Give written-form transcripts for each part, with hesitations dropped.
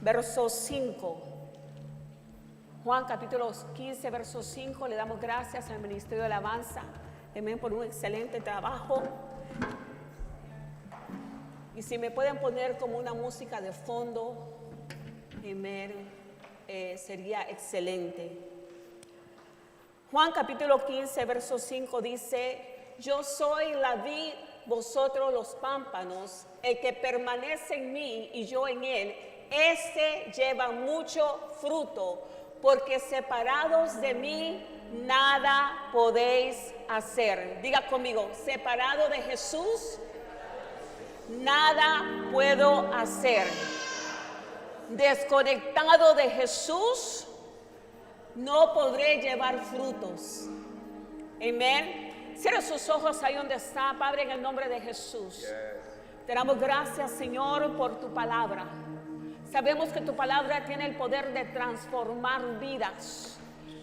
verso 5. Juan capítulo 15, verso 5. Le damos gracias al Ministerio de Alabanza, amén, por un excelente trabajo. Y si me pueden poner como una música de fondo, amén, sería excelente. Juan capítulo 15, verso 5 dice: yo soy la vid, vosotros los pámpanos. El que permanece en mí y yo en él, ese lleva mucho fruto, porque separados de mí nada podéis hacer. Diga conmigo: separado de Jesús, nada puedo hacer. Desconectado de Jesús, no podré llevar frutos. Amén. Cierra sus ojos ahí donde está. Padre, en el nombre de Jesús, te damos gracias, Señor, por tu palabra. Sabemos que tu palabra tiene el poder de transformar vidas.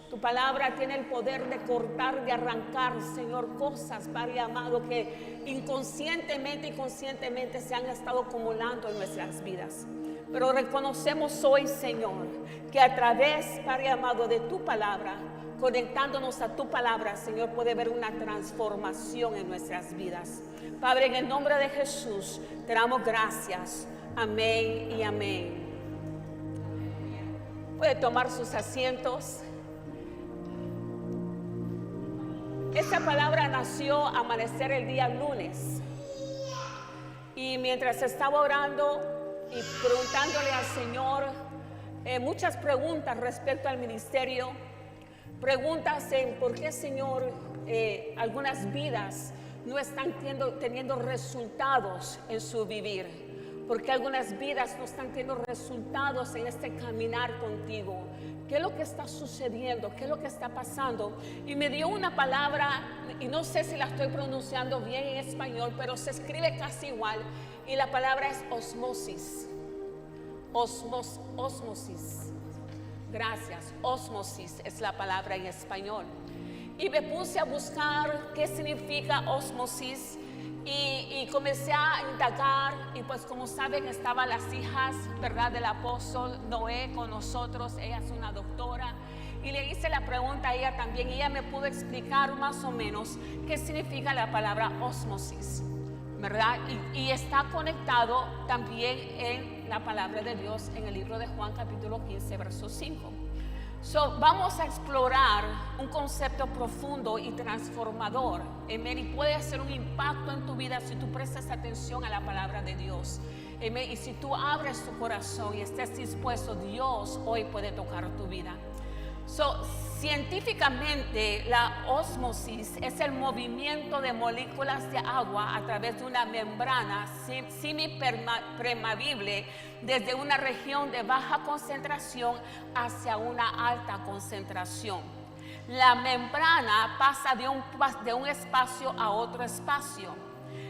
Tu palabra tiene el poder de cortar, de arrancar, Señor, cosas, Padre amado, que inconscientemente y conscientemente se han estado acumulando en nuestras vidas. Pero reconocemos hoy, Señor, que a través, Padre amado, de tu palabra, conectándonos a tu palabra, Señor, puede haber una transformación en nuestras vidas. Padre, en el nombre de Jesús, te damos gracias. Amén y amén. Puede tomar sus asientos. Esta palabra nació a amanecer el día lunes. Y mientras estaba orando y preguntándole al Señor muchas preguntas respecto al ministerio, preguntas en por qué, Señor, algunas vidas no están teniendo resultados en su vivir. Porque algunas vidas no están teniendo resultados en este caminar contigo. ¿Qué es lo que está sucediendo? ¿Qué es lo que está pasando? Y me dio una palabra, y no sé si la estoy pronunciando bien en español, pero se escribe casi igual. Y la palabra es osmosis. Osmosis. Gracias. Osmosis es la palabra en español. Y me puse a buscar qué significa osmosis. Y comencé a indagar, y pues como saben, estaban las hijas, ¿verdad?, del apóstol Noé con nosotros. Ella es una doctora, y le hice la pregunta a ella también, y ella me pudo explicar más o menos qué significa la palabra osmosis, ¿verdad? Y está conectado también en la palabra de Dios en el libro de Juan capítulo 15, verso 5. Vamos a explorar un concepto profundo y transformador, amén, y puede hacer un impacto en tu vida si tú prestas atención a la palabra de Dios, amén, y si tú abres tu corazón y estés dispuesto, Dios hoy puede tocar tu vida. Científicamente, la ósmosis es el movimiento de moléculas de agua a través de una membrana semipermeable desde una región de baja concentración hacia una alta concentración. La membrana pasa de un espacio a otro espacio.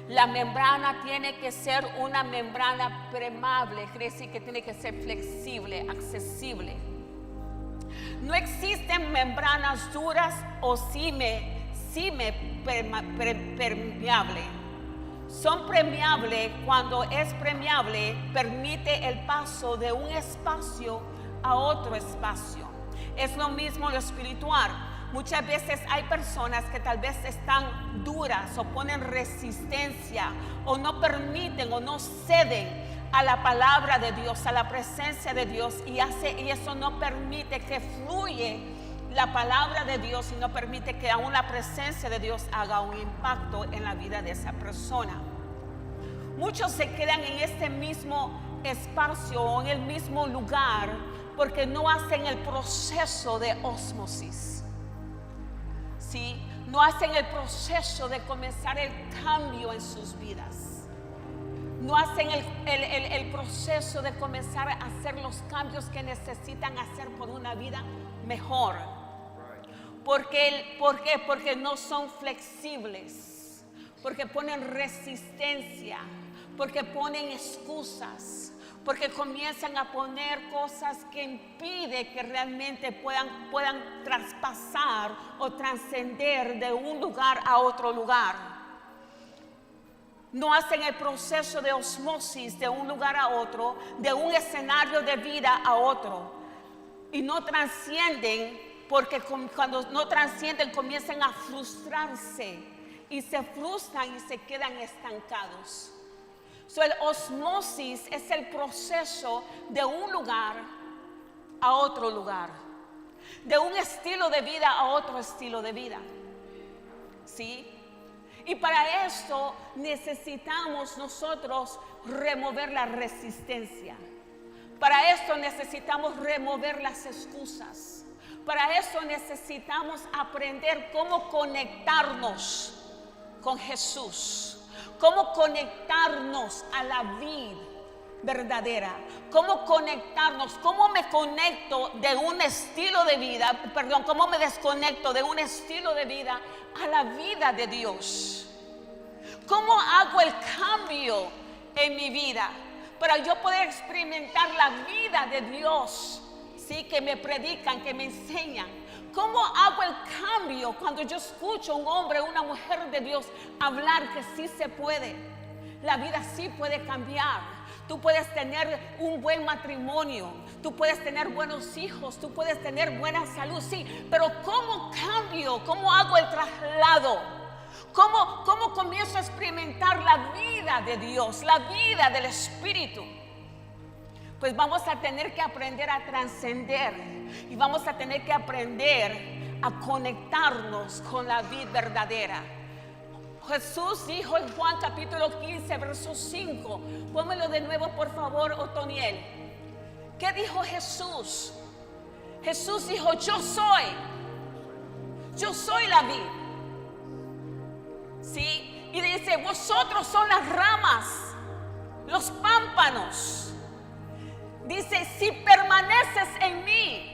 La membrana tiene que ser una membrana permeable, quiere decir que tiene que ser flexible, accesible. No existen membranas duras o permeables. Son permeables. Cuando es permeable, permite el paso de un espacio a otro espacio. Es lo mismo lo espiritual. Muchas veces hay personas que tal vez están duras o ponen resistencia o no permiten o no ceden a la palabra de Dios, a la presencia de Dios, y eso no permite que fluya la palabra de Dios, y no permite que aún la presencia de Dios haga un impacto en la vida de esa persona. Muchos se quedan en este mismo espacio o en el mismo lugar porque no hacen el proceso de osmosis, ¿sí? No hacen el proceso de comenzar el cambio en sus vidas. No hacen el proceso de comenzar a hacer los cambios que necesitan hacer por una vida mejor. ¿Por qué? Porque no son flexibles, porque ponen resistencia, porque ponen excusas, porque comienzan a poner cosas que impiden que realmente puedan traspasar o trascender de un lugar a otro lugar. no hacen el proceso de osmosis de un lugar a otro, de un escenario de vida a otro, y no trascienden, porque cuando no trascienden comienzan a frustrarse y se frustran y se quedan estancados. El osmosis es el proceso de un lugar a otro lugar, de un estilo de vida a otro estilo de vida. ¿Sí? Y para esto necesitamos nosotros remover la resistencia. Para esto necesitamos remover las excusas. Para eso necesitamos aprender cómo conectarnos con Jesús, cómo conectarnos a la vid verdadera, cómo conectarnos, cómo me conecto de un estilo de vida, cómo me desconecto de un estilo de vida a la vida de Dios. ¿Cómo hago el cambio en mi vida para yo poder experimentar la vida de Dios? Sí, que me predican, que me enseñan. ¿Cómo hago el cambio cuando yo escucho a un hombre, una mujer de Dios hablar que sí se puede? La vida sí puede cambiar. Tú puedes tener un buen matrimonio, tú puedes tener buenos hijos, tú puedes tener buena salud, sí. Pero ¿cómo cambio? ¿Cómo hago el traslado? ¿Cómo comienzo a experimentar la vida de Dios, la vida del Espíritu? Pues vamos a tener que aprender a trascender y vamos a tener que aprender a conectarnos con la vida verdadera. Jesús dijo en Juan capítulo 15, verso 5, pónmelo de nuevo por favor, Otoniel. ¿Qué dijo Jesús? Jesús dijo, yo soy la vid. ¿Sí? Y dice, vosotros son las ramas, los pámpanos. Dice, si permaneces en mí,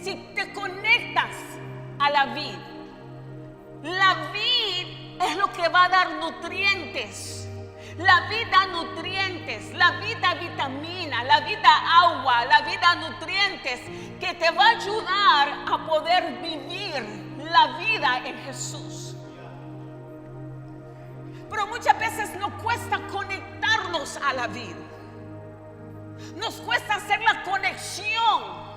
si te conectas a la vid es lo que va a dar nutrientes. La vid da nutrientes, la vid da vitamina, la vid da agua, la vid da nutrientes que te va a ayudar a poder vivir la vida en Jesús. Pero muchas veces nos cuesta conectarnos a la vid. Nos cuesta hacer la conexión.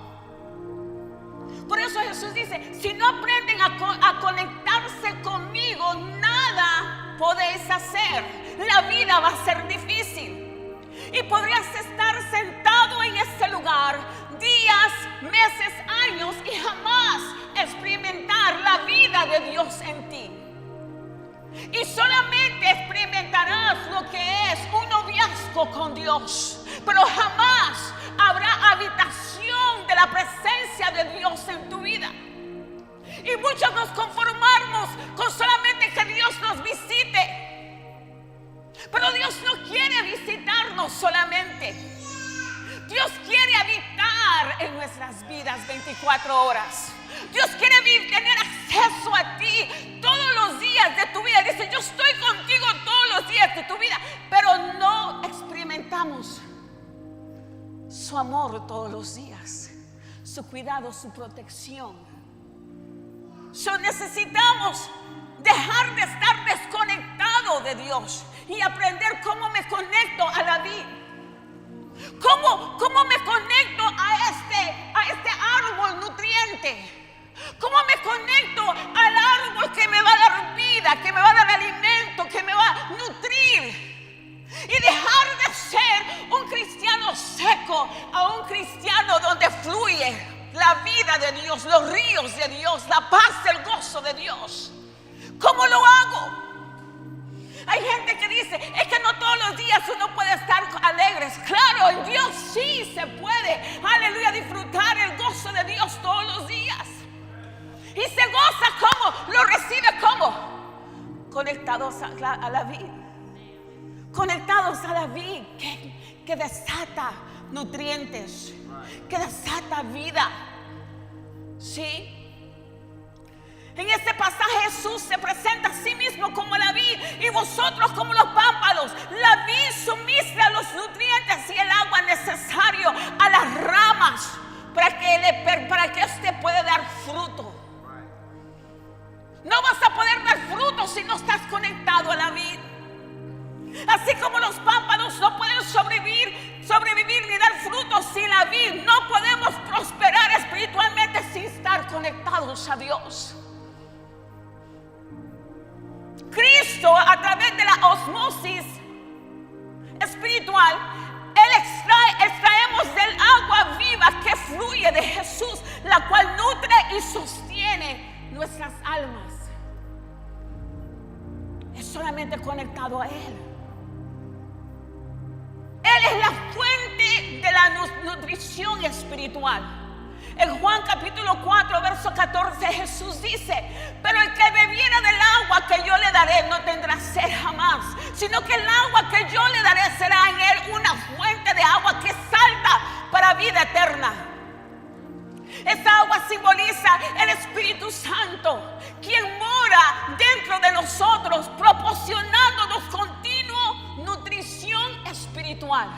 Por eso Jesús dice, si no aprenden a conectarse conmigo, nada podéis hacer. La vida va a ser difícil. Y podrías estar sentado en este lugar días, meses, años y jamás experimentar la vida de Dios en ti. Y solamente experimentarás lo que es un noviazgo con Dios, pero jamás habrá habitación de la presencia de Dios en tu vida. Y muchos nos conformamos con solamente que Dios nos visite, pero Dios no quiere visitarnos solamente. Dios quiere habitar en nuestras vidas 24 horas. Dios quiere tener acceso a ti todos los días de tu vida. Dice, yo estoy contigo todos los días de tu vida, pero no experimentamos su amor todos los días, su cuidado, su protección. Necesitamos dejar de estar desconectado de Dios y aprender cómo me conecto a la vida. ¿Cómo me conecto a este árbol nutriente? ¿Cómo me conecto al árbol que me va a dar vida, que me va a dar alimento, que me va a nutrir? Y dejar de ser un cristiano seco a un cristiano donde fluye la vida de Dios, los ríos de Dios, la paz, el gozo de Dios. ¿Cómo lo hago? Hay gente que dice, es que no todos los días uno puede estar alegres. Claro, en Dios sí se puede, aleluya, disfrutar el gozo de Dios todos los días. Y se goza ¿cómo? Lo recibe ¿cómo? Conectados a la vid. Conectados a la vid que desata nutrientes, que desata vida. ¿Sí? En este pasaje Jesús se presenta a sí mismo como la vid y vosotros como los pámpanos. La vid suministra los nutrientes y el agua necesario a las ramas para que éste pueda dar fruto. No vas a poder dar fruto si no estás conectado a la fruto sin la vid. No podemos prosperar espiritualmente sin estar conectados a Dios. Cristo, a través de la osmosis espiritual, extraemos del agua viva que fluye de Jesús, la cual nutre y sostiene nuestras almas. Es solamente conectado a Él. Él es la fuente de la nutrición espiritual. En Juan capítulo 4, verso 14, Jesús dice: pero el que bebiera del agua que yo le daré no tendrá sed jamás, sino que el agua que yo le daré será en él una fuente de agua que salta para vida eterna. Esta agua simboliza el Espíritu Santo, quien mora dentro de nosotros, proporcionándonos continua nutrición espiritual.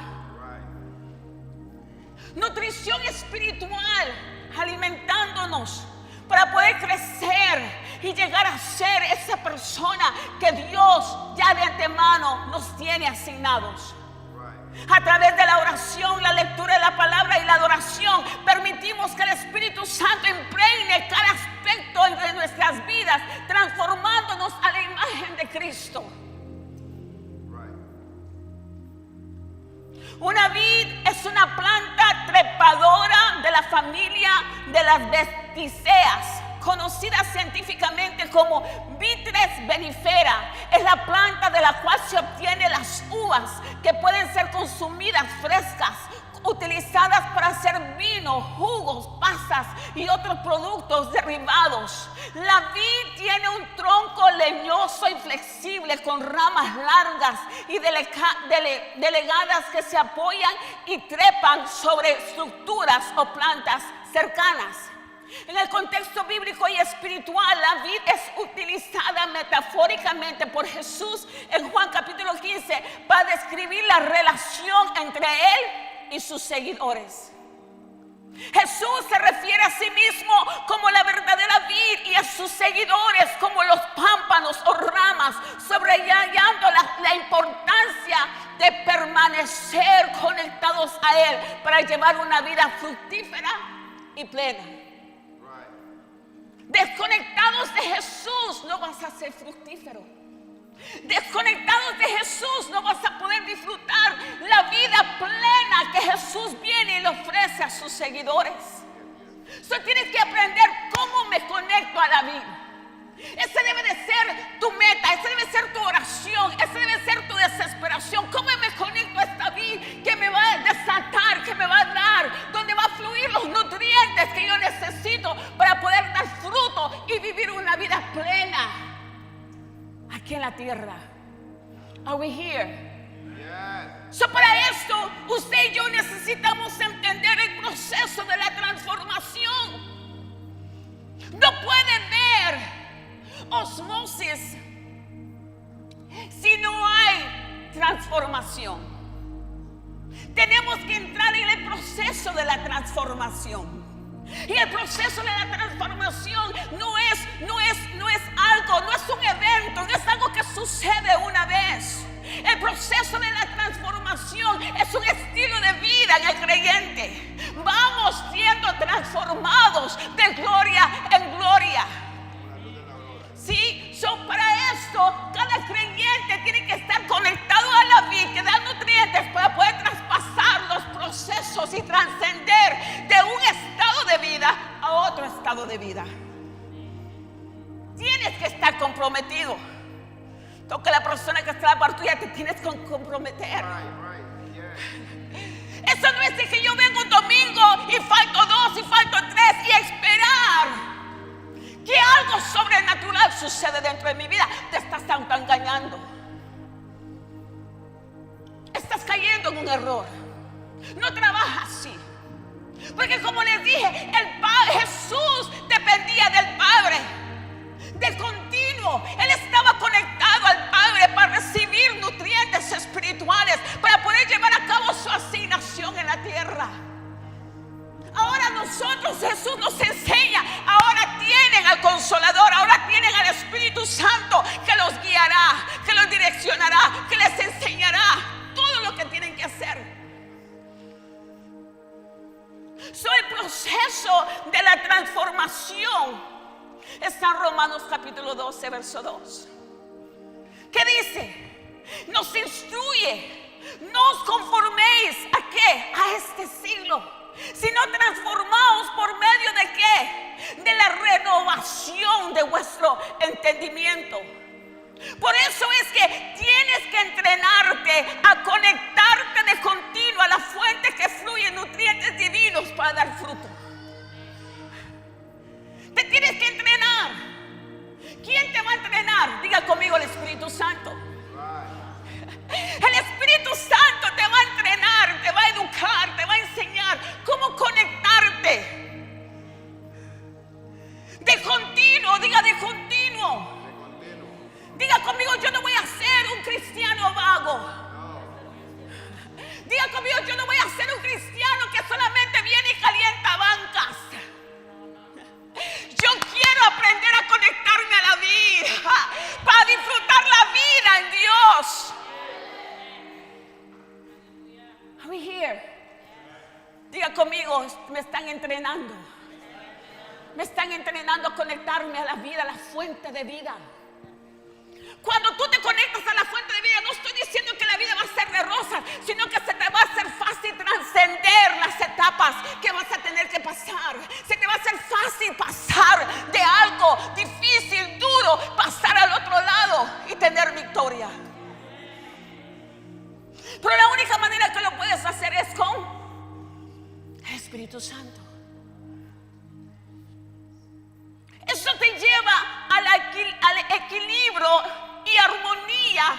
Nutrición espiritual, alimentándonos para poder crecer y llegar a ser esa persona que Dios ya de antemano nos tiene asignados. A través de la oración, la lectura de la palabra y la adoración, permitimos que el Espíritu Santo impregne cada aspecto de nuestras vidas, transformándonos a la imagen de Cristo. Una vid es una planta trepadora de la familia de las vesticeas, conocida científicamente como Vitis vinifera. Es la planta de la cual se obtienen las uvas, que pueden ser consumidas frescas, utilizadas para hacer vino, jugos, pasas y otros productos derivados. La vid tiene un tronco leñoso y flexible con ramas largas y delegadas que se apoyan y trepan sobre estructuras o plantas cercanas. En el contexto bíblico y espiritual, la vid es utilizada metafóricamente por Jesús en Juan capítulo 15 para describir la relación entre Él y sus seguidores. Jesús se refiere a sí mismo como la verdadera vid y a sus seguidores como los pámpanos o ramas, subrayando la importancia de permanecer conectados a Él para llevar una vida fructífera y plena. Desconectados de Jesús no vas a ser fructífero. Desconectados de Jesús no vas a poder disfrutar la vida plena que Jesús viene y le ofrece a sus seguidores. Tienes que aprender cómo me conecto a la vida. Esa debe de ser tu meta, esa debe ser tu oración, esa debe ser tu desesperación. ¿Cómo me conecto a esta vida que me va a desatar, que me va a dar, donde va a fluir los nutrientes que yo necesito para poder dar fruto y vivir una vida plena aquí en la tierra? Are we here? So, para esto, usted y yo necesitamos entender el proceso de la transformación. No puede ver osmosis si no hay transformación. Tenemos que entrar en el proceso de la transformación. Y el proceso de la transformación no es algo, no es un evento, no es algo que sucede una vez. El proceso de la transformación es un estilo de vida en el creyente. Vamos siendo transformados de gloria en gloria. Sí, para esto cada creyente tiene que estar conectado a la vida, que da nutrientes para poder traspasar los procesos y trascender de un estado de vida a otro estado de vida. Tienes que estar comprometido. Toca a la persona que está a la par tuya, te tienes que comprometer. Eso no es de que yo vengo un domingo y falto 2 y falto 3 y esperar que algo sobrenatural sucede dentro de mi vida. Te estás autoengañando. Estás cayendo en un error. No trabaja así. Porque como les dije, Jesús dependía del Padre, del continuo. Él estaba conectado al Padre para recibir nutrientes espirituales, para poder llevar a cabo su asignación en la tierra. Ahora nosotros, Jesús nos enseña, ahora tienen al Consolador, ahora tienen al Espíritu Santo que los guiará, que los direccionará, que les enseñará todo lo que tienen que hacer. El proceso de la transformación está en Romanos capítulo 12, verso 2. ¿Qué dice? Nos instruye: no os conforméis ¿a qué? A este siglo, sino transformaos por medio de ¿qué? De la renovación de vuestro entendimiento. Por eso es que tienes que entrenarte a conectarte de continuo a la fuente que fluye nutrientes divinos para dar fruto. Te tienes que entrenar. ¿Quién te va a entrenar? Diga conmigo: el Espíritu Santo. El Espíritu Santo te va a entrenar, te va a educar, te va a enseñar cómo conectarte de continuo. Diga: de continuo. Diga conmigo: yo no voy a ser un cristiano vago. Diga conmigo: yo no voy a ser un cristiano que solamente viene y calienta bancas. Yo quiero aprender a conectarme a la vida, para disfrutar la vida en Dios. Are we here? Diga conmigo: me están entrenando. Me están entrenando a conectarme a la vida, a la fuente de vida. Cuando tú te conectas a la fuente de vida, no estoy diciendo que la vida va a ser de rosas, sino que se te va a hacer fácil trascender las etapas que vas a tener que pasar. Se te va a hacer fácil pasar de algo difícil, duro, pasar al otro lado y tener victoria. Pero la única manera que lo puedes hacer es con el Espíritu Santo. Eso te lleva al equilibrio y armonía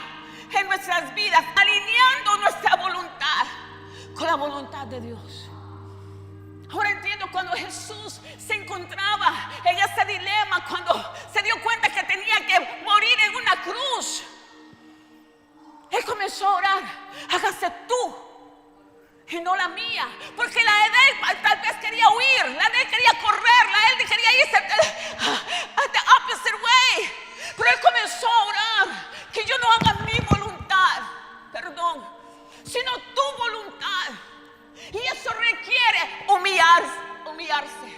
en nuestras vidas, alineando nuestra voluntad con la voluntad de Dios. Ahora entiendo cuando Jesús se encontraba en ese dilema, cuando se dio cuenta que tenía que morir en una cruz. Él comenzó a orar: hágase tú y no la mía. Porque la de él tal vez quería huir, la de él quería correr, la de él quería irse the opposite way. Pero él comenzó a orar: que yo no haga mi voluntad, perdón, sino tu voluntad. Y eso requiere humillarse.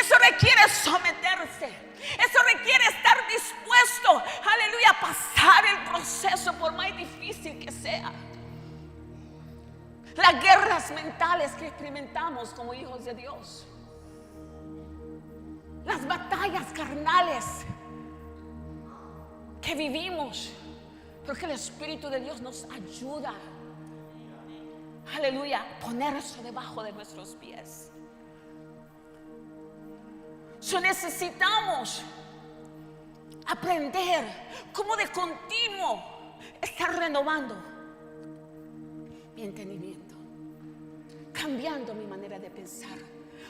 Eso requiere someterse. Eso requiere estar dispuesto, aleluya, a pasar el proceso por más difícil que sea. Las guerras mentales que experimentamos como hijos de Dios, las batallas carnales que vivimos, porque el Espíritu de Dios nos ayuda, aleluya, a poner eso debajo de nuestros pies. Necesitamos aprender cómo de continuo estar renovando mi entendimiento, cambiando mi manera de pensar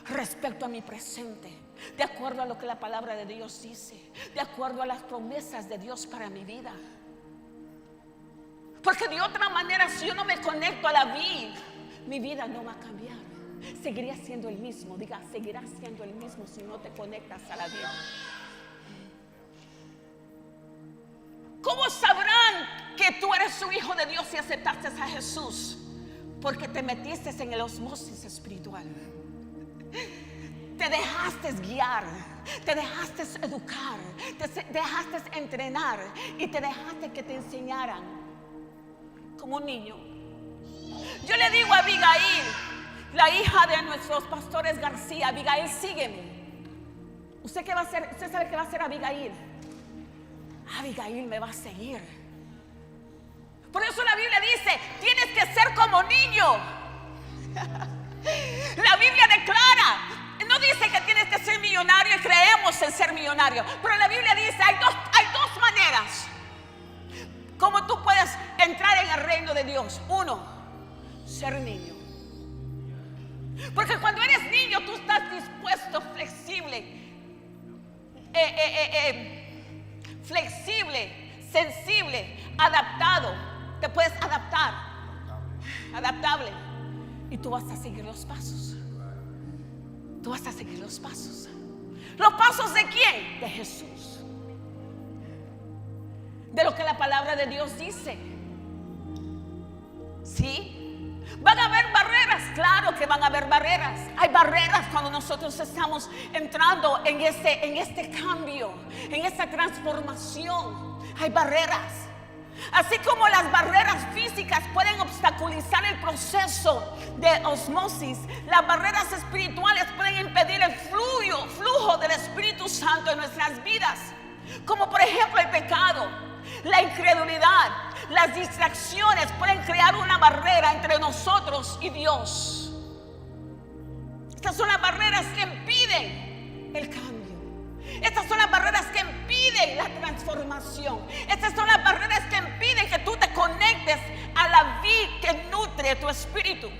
respecto a mi presente, de acuerdo a lo que la palabra de Dios dice, de acuerdo a las promesas de Dios para mi vida. Porque de otra manera, si yo no me conecto a la vida, mi vida no va a cambiar. Seguirá siendo el mismo. Diga: seguirás siendo el mismo si no te conectas a la vida. ¿Cómo sabrán que tú eres un hijo de Dios si aceptaste a Jesús? Porque te metiste en el osmosis espiritual. Te dejaste guiar, te dejaste educar, te dejaste entrenar y te dejaste que te enseñaran como un niño. Yo le digo a Abigail, la hija de nuestros pastores García: Abigail, sígueme. ¿Usted qué va a hacer? ¿Usted sabe qué va a hacer Abigail? Abigail me va a seguir. Por eso la Biblia dice: tienes que ser como niño. La Biblia declara, no dice que tienes que ser millonario, y creemos en ser millonario, pero la Biblia dice: hay dos maneras como tú puedes entrar en el reino de Dios. Uno, ser niño. Porque cuando eres niño, tú estás dispuesto, flexible, sensible, adaptado. Te puedes adaptar, adaptable. Y tú vas a seguir los pasos. Tú vas a seguir los pasos. ¿Los pasos de quién? De Jesús. De lo que la palabra de Dios dice. ¿Sí? Van a haber barreras claro que van a haber barreras. Hay barreras cuando nosotros estamos entrando en este cambio, en esta transformación. Hay barreras. Así como las barreras físicas pueden obstaculizar el proceso de osmosis, las barreras espirituales pueden impedir el flujo del Espíritu Santo en nuestras vidas. Como por ejemplo el pecado, la incredulidad, las distracciones pueden crear una barrera entre nosotros y Dios. Estas son las barreras que impiden el cambio. Estas son las barreras que impiden la transformación. Estas son las barreras que impiden que tú te conectes a la vid que nutre tu espíritu.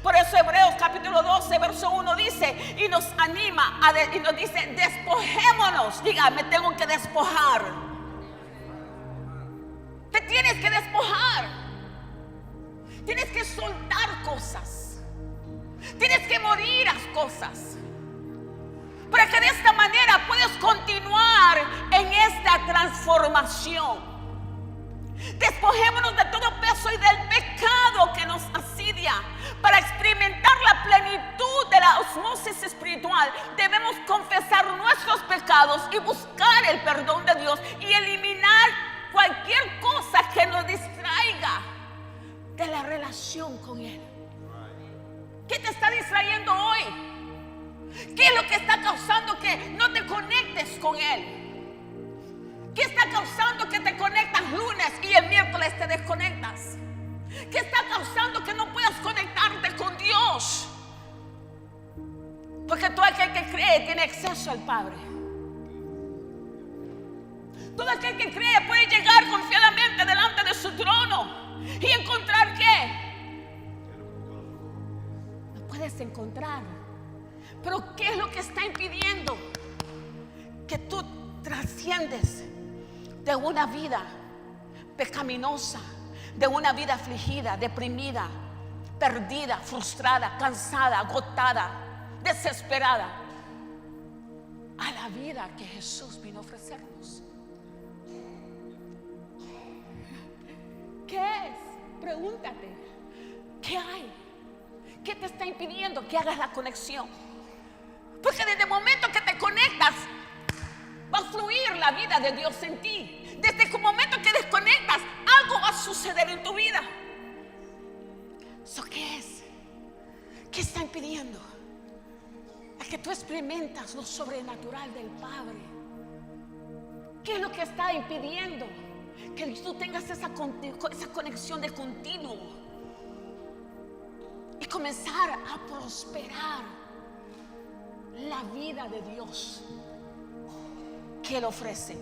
Por eso Hebreos capítulo 12 verso 1 dice y nos anima y nos dice: despojémonos. Diga, me tengo que despojar. Te tienes que despojar. Tienes que soltar cosas. Tienes que morir a cosas, para que de esta manera puedas continuar en esta transformación. Despojémonos de todo peso y del pecado que nos asidia. Para experimentar la plenitud de la osmosis espiritual, debemos confesar nuestros pecados y buscar el perdón de Dios y eliminar cualquier cosa que nos distraiga de la relación con Él. ¿Qué te está distrayendo hoy? ¿Qué es lo que está causando que no te conectes con Él? ¿Qué está causando que te conectas lunes y el miércoles te desconectas? ¿Qué está causando que no puedas conectarte con Dios? Porque todo aquel que cree tiene acceso al Padre. Todo aquel que cree puede llegar confiadamente delante de su trono y encontrar ¿qué? No puedes encontrar. Pero ¿qué es lo que está impidiendo que tú trasciendes de una vida pecaminosa, de una vida afligida, deprimida, perdida, frustrada, cansada, agotada, desesperada, a la vida que Jesús vino a ofrecernos? ¿Qué es? Pregúntate, ¿qué hay? ¿Qué te está impidiendo que hagas la conexión? Porque desde el momento que te conectas, va a fluir la vida de Dios en ti. Desde el momento que desconectas, algo va a suceder en tu vida. ¿Eso qué es? ¿Qué está impidiendo a que tú experimentas lo sobrenatural del Padre? ¿Qué es lo que está impidiendo que tú tengas esa conexión de continuo y comenzar a prosperar la vida de Dios que Él ofrece?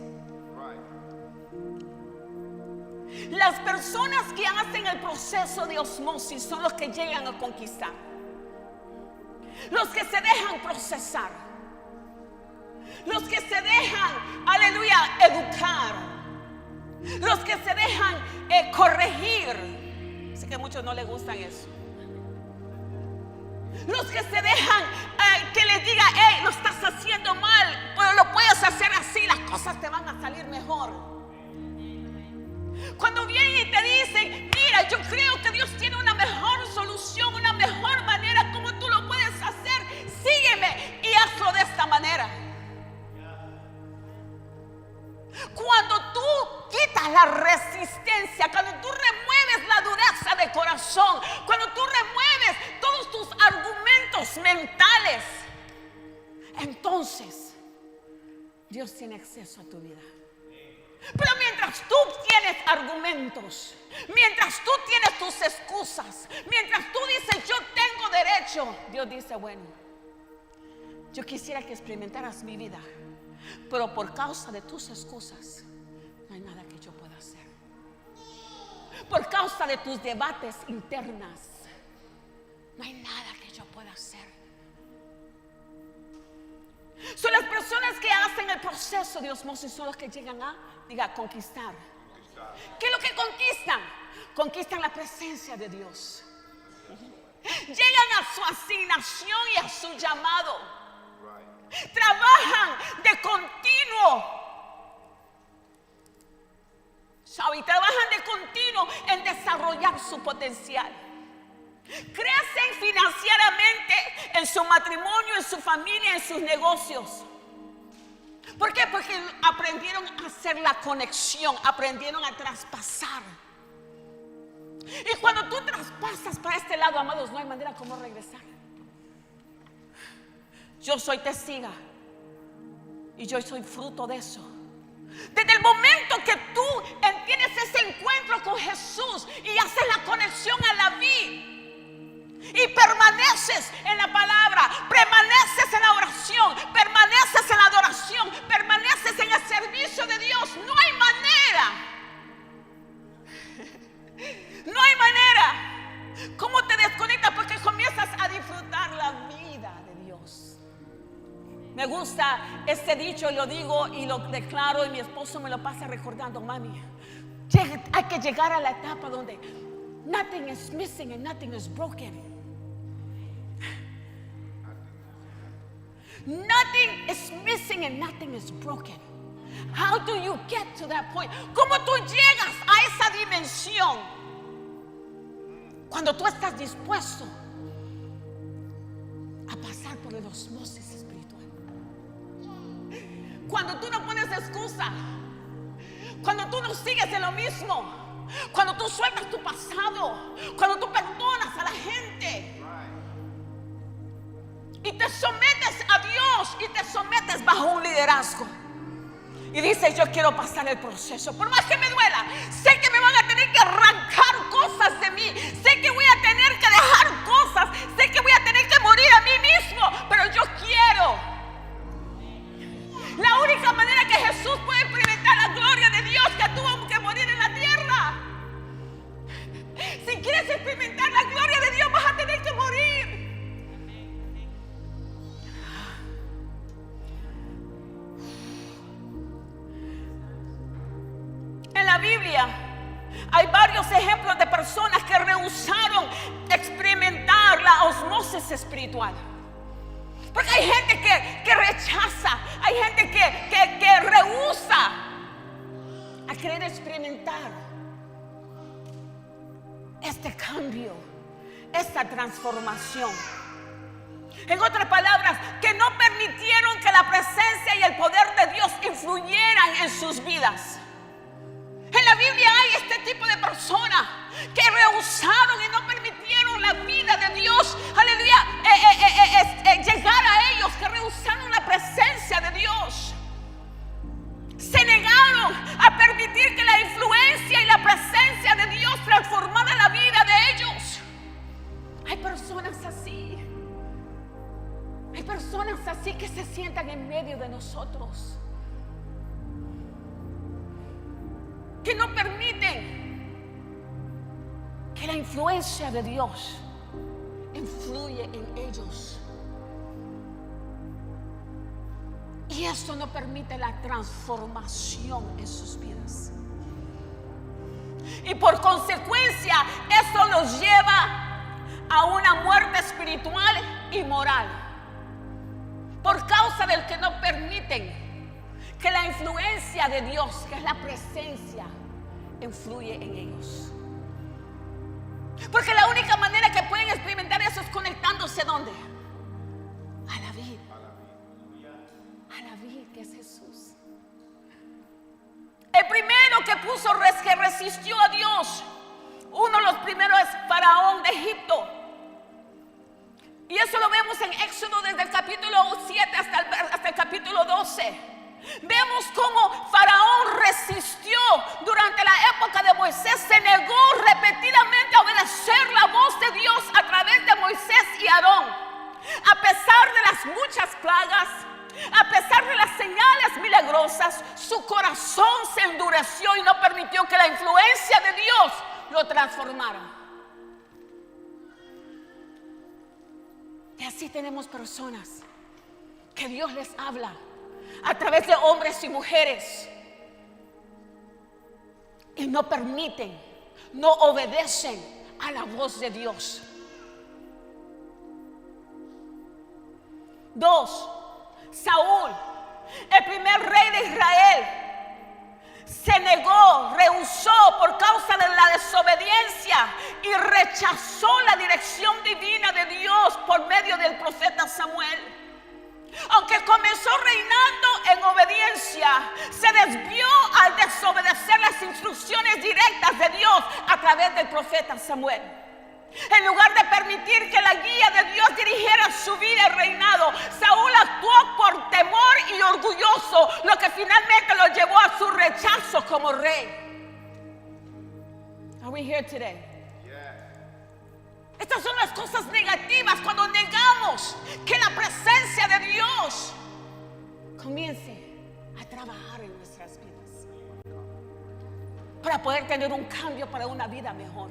Las personas que hacen el proceso de osmosis son los que llegan a conquistar, los que se dejan procesar, los que se dejan, aleluya, educar, los que se dejan corregir. Sé que a muchos no les gustan eso. Los que se dejan que les diga: hey, lo estás haciendo mal, pero lo puedes hacer así, las cosas te van a salir mejor. Cuando vienen y te dicen: mira, yo creo que Dios tiene una mejor solución, una mejor manera como tú lo puedes hacer, sígueme y hazlo de esta manera. Cuando tú quitas la resistencia, cuando tú remueves la dureza de corazón, cuando tú remueves todos tus argumentos mentales, entonces Dios tiene acceso a tu vida. Pero mientras tú tienes argumentos, mientras tú tienes tus excusas, mientras tú dices: yo tengo derecho, Dios dice: bueno, yo quisiera que experimentaras mi vida, pero por causa de tus excusas no hay nada que yo pueda hacer. Por causa de tus debates internas no hay nada que yo pueda hacer. Son las personas que hacen el proceso de osmosis, son los que llegan a, conquistar. ¿Qué es lo que conquistan? Conquistan la presencia de Dios. Llegan a su asignación y a su llamado. Trabajan de continuo. ¿Sabe? Trabajan de continuo en desarrollar su potencial. Crecen financieramente en su matrimonio, en su familia, en sus negocios. ¿Por qué? Porque aprendieron a hacer la conexión, aprendieron a traspasar. Y cuando tú traspasas para este lado, amados, no hay manera como regresar. Yo soy testiga y yo soy fruto de eso. Desde el momento que tú tienes ese encuentro con Jesús y haces la conexión a la vida y permaneces en la palabra, permaneces en la oración, permaneces en la adoración, permaneces en el servicio de Dios, no hay manera. No hay manera. ¿Cómo te desconectas? Porque comienzas a disfrutar la vida de Dios. Me gusta este dicho, lo digo y lo declaro, y mi esposo me lo pasa recordando: mami, hay que llegar a la etapa donde nothing is missing and nothing is broken. Nothing is missing and nothing is broken. How do you get to that point? ¿Cómo tú llegas a esa dimensión? Cuando tú estás dispuesto a pasar por el osmosis espiritual. Cuando tú no pones excusa. Cuando tú no sigues en lo mismo. Cuando tú sueltas tu pasado. Cuando tú perdonas a la gente. Y te sometes a Dios y te sometes bajo un liderazgo. Y dices: yo quiero pasar el proceso. Por más que me duela, sé que me van a tener que arrancar cosas de mí. Sé que voy a tener que dejar cosas. Sé que voy a tener que morir a mí mismo. Pero yo quiero. La única manera que Jesús puede experimentar la gloria de Dios, que tuvo que morir en la tierra. Si quieres experimentar la gloria de Dios, vas a tener que morir. En la Biblia hay varios ejemplos de personas que rehusaron experimentar la osmosis espiritual. Porque hay gente que rechaza, hay gente que rehúsa a querer experimentar este cambio, esta transformación. En otras palabras, que no permitieron que la presencia y el poder de Dios influyeran en sus vidas. En la Biblia hay este tipo de personas que rehusaron y no permitieron la vida de Dios, aleluya, llegar a ellos, que rehusaron la presencia de Dios. Se negaron a permitir que la influencia y la presencia de Dios transformara la vida de ellos. Hay personas así. Hay personas así que se sientan en medio de nosotros, que no permiten que la influencia de Dios influye en ellos. Y esto no permite la transformación en sus vidas. Y por consecuencia, esto los lleva a una muerte espiritual y moral. Por causa del que no permiten que la influencia de Dios, que es la presencia, influye en ellos. Porque la única manera que pueden experimentar eso es conectándose ¿dónde? A la vid. A la vid, que es Jesús. El primero que resistió a Dios, uno de los primeros, es Faraón de Egipto. Y eso lo vemos en Éxodo desde el capítulo 7 hasta el capítulo 12. Vemos cómo Faraón resistió durante la época de Moisés, se negó repetidamente a obedecer la voz de Dios a través de Moisés y Aarón. A pesar de las muchas plagas, a pesar de las señales milagrosas, su corazón se endureció y no permitió que la influencia de Dios lo transformara. Y así tenemos personas que Dios les habla a través de hombres y mujeres y no permiten, no obedecen a la voz de Dios. 2. Saúl, el primer rey de Israel. se negó, rehusó por causa de la desobediencia y rechazó la dirección divina de Dios por medio del profeta Samuel. Aunque comenzó reinando en obediencia, se desvió al desobedecer las instrucciones directas de Dios a través del profeta Samuel. En lugar de permitir que la guía de Dios dirigiera su vida y reinado, Saúl actuó por temor y orgulloso, lo que finalmente lo llevó a su rechazo como rey. Are we here today? Estas son las cosas negativas cuando negamos que la presencia de Dios comience a trabajar en nuestras vidas para poder tener un cambio para una vida mejor.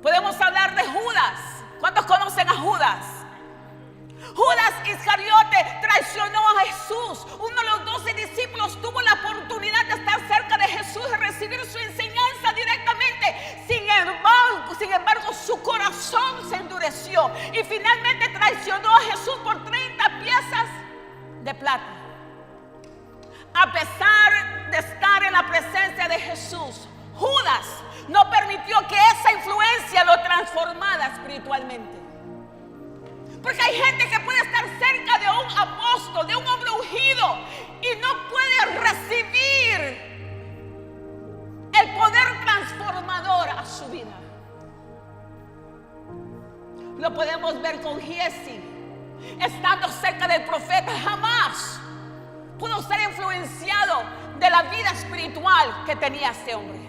Podemos hablar de Judas. ¿Cuántos conocen a Judas? Judas Iscariote traicionó a Jesús. Uno de los 12 discípulos tuvo la oportunidad de estar cerca de Jesús y recibir su enseñanza directamente. Sin embargo, su corazón se endureció y finalmente traicionó a Jesús por 30 piezas de plata. A pesar de estar en la presencia de Jesús, Judas no permitió que esa influencia lo transformara espiritualmente. Porque hay gente que puede estar cerca de un apóstol, de un hombre ungido, y no puede recibir el poder transformador a su vida. Lo podemos ver con Giesi. Estando cerca del profeta, jamás pudo ser influenciado de la vida espiritual que tenía este hombre.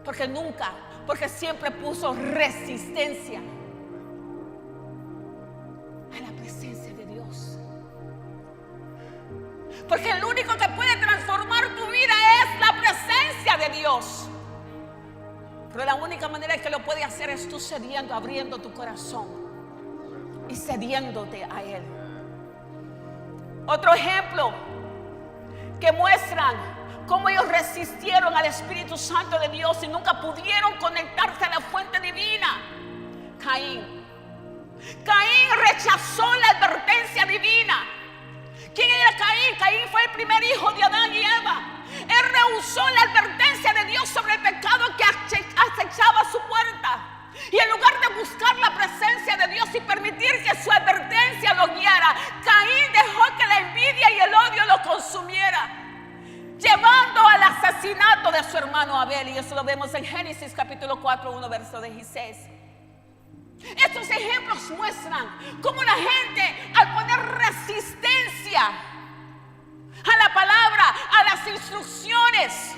Porque siempre puso resistencia a la presencia de Dios. Porque el único que puede transformar tu vida es la presencia de Dios. Pero la única manera que lo puede hacer es tú cediendo, abriendo tu corazón y cediéndote a Él. Otro ejemplo que muestran cómo ellos resistieron al Espíritu Santo de Dios y nunca pudieron conectarse a la fuente divina. Caín rechazó la advertencia divina. ¿Quién era Caín? Caín fue el primer hijo de Adán y Eva. Él rehusó la advertencia de Dios sobre el pecado que acechaba su puerta. Y en lugar de buscar la presencia de Dios y permitir que su advertencia lo guiara, Caín dejó que la envidia y el odio lo consumiera, llevando al asesinato de su hermano Abel. Y eso lo vemos en Génesis capítulo 4, 1 verso 16. Estos ejemplos muestran cómo la gente, al poner resistencia a la palabra, a las instrucciones,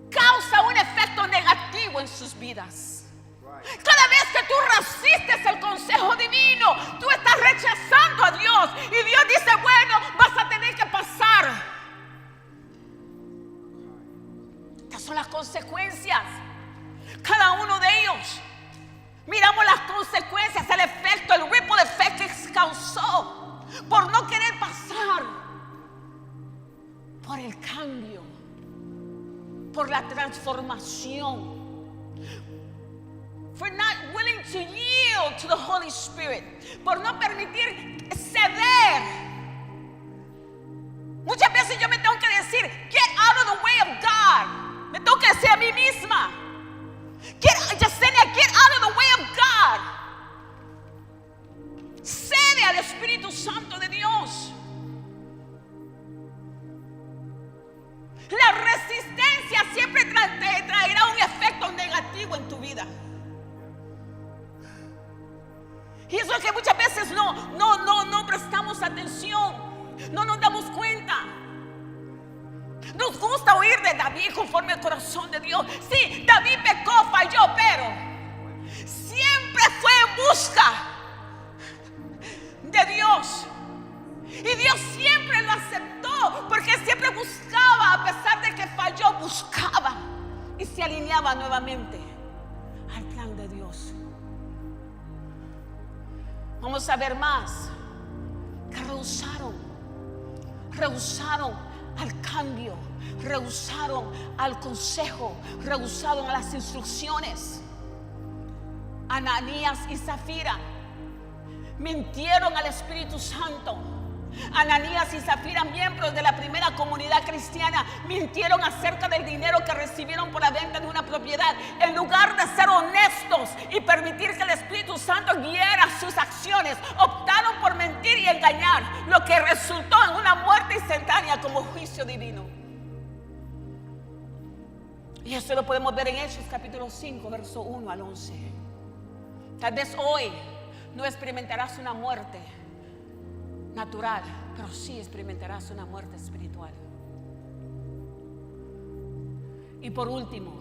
causa un efecto negativo en sus vidas. Cada vez que tú resistes el consejo divino, tú estás rechazando a Dios. Y Dios dice, bueno, vas a tener que pasar. Estas son las consecuencias. Cada uno de ellos. Miramos las consecuencias, el efecto, el ripple effect que causó por no querer pasar por el cambio, por la transformación. For not willing to yield to the Holy Spirit, por no permitir ceder. Muchas veces yo me tengo que decir, get out of the way of God. Me tengo que decir a mí misma, Yesenia, get out of the way of God. Cede al Espíritu Santo de Dios. La resistencia siempre traerá un efecto negativo en tu vida. Y eso es que muchas veces no prestamos atención, no nos damos cuenta. Nos gusta oír de David conforme al corazón de Dios. Sí, David pecó, falló, pero siempre fue en busca de Dios. Y Dios siempre lo aceptó, porque siempre buscaba, a pesar de que falló, buscaba y se alineaba nuevamente al plan de Dios. Vamos a ver más que rehusaron al cambio, rehusaron al consejo, rehusaron a las instrucciones. Ananías y Zafira Mintieron al Espíritu Santo. Ananías y Zafira, miembros de la primera comunidad cristiana, mintieron acerca del dinero que recibieron por la venta de una propiedad. En lugar de ser honestos y permitir que el Espíritu Santo guiara sus acciones, optaron por mentir y engañar, lo que resultó en una muerte instantánea como juicio divino. Y eso lo podemos ver en Hechos capítulo 5, verso 1 al 11. Tal vez hoy no experimentarás una muerte natural, pero sí experimentarás una muerte espiritual. Y por último,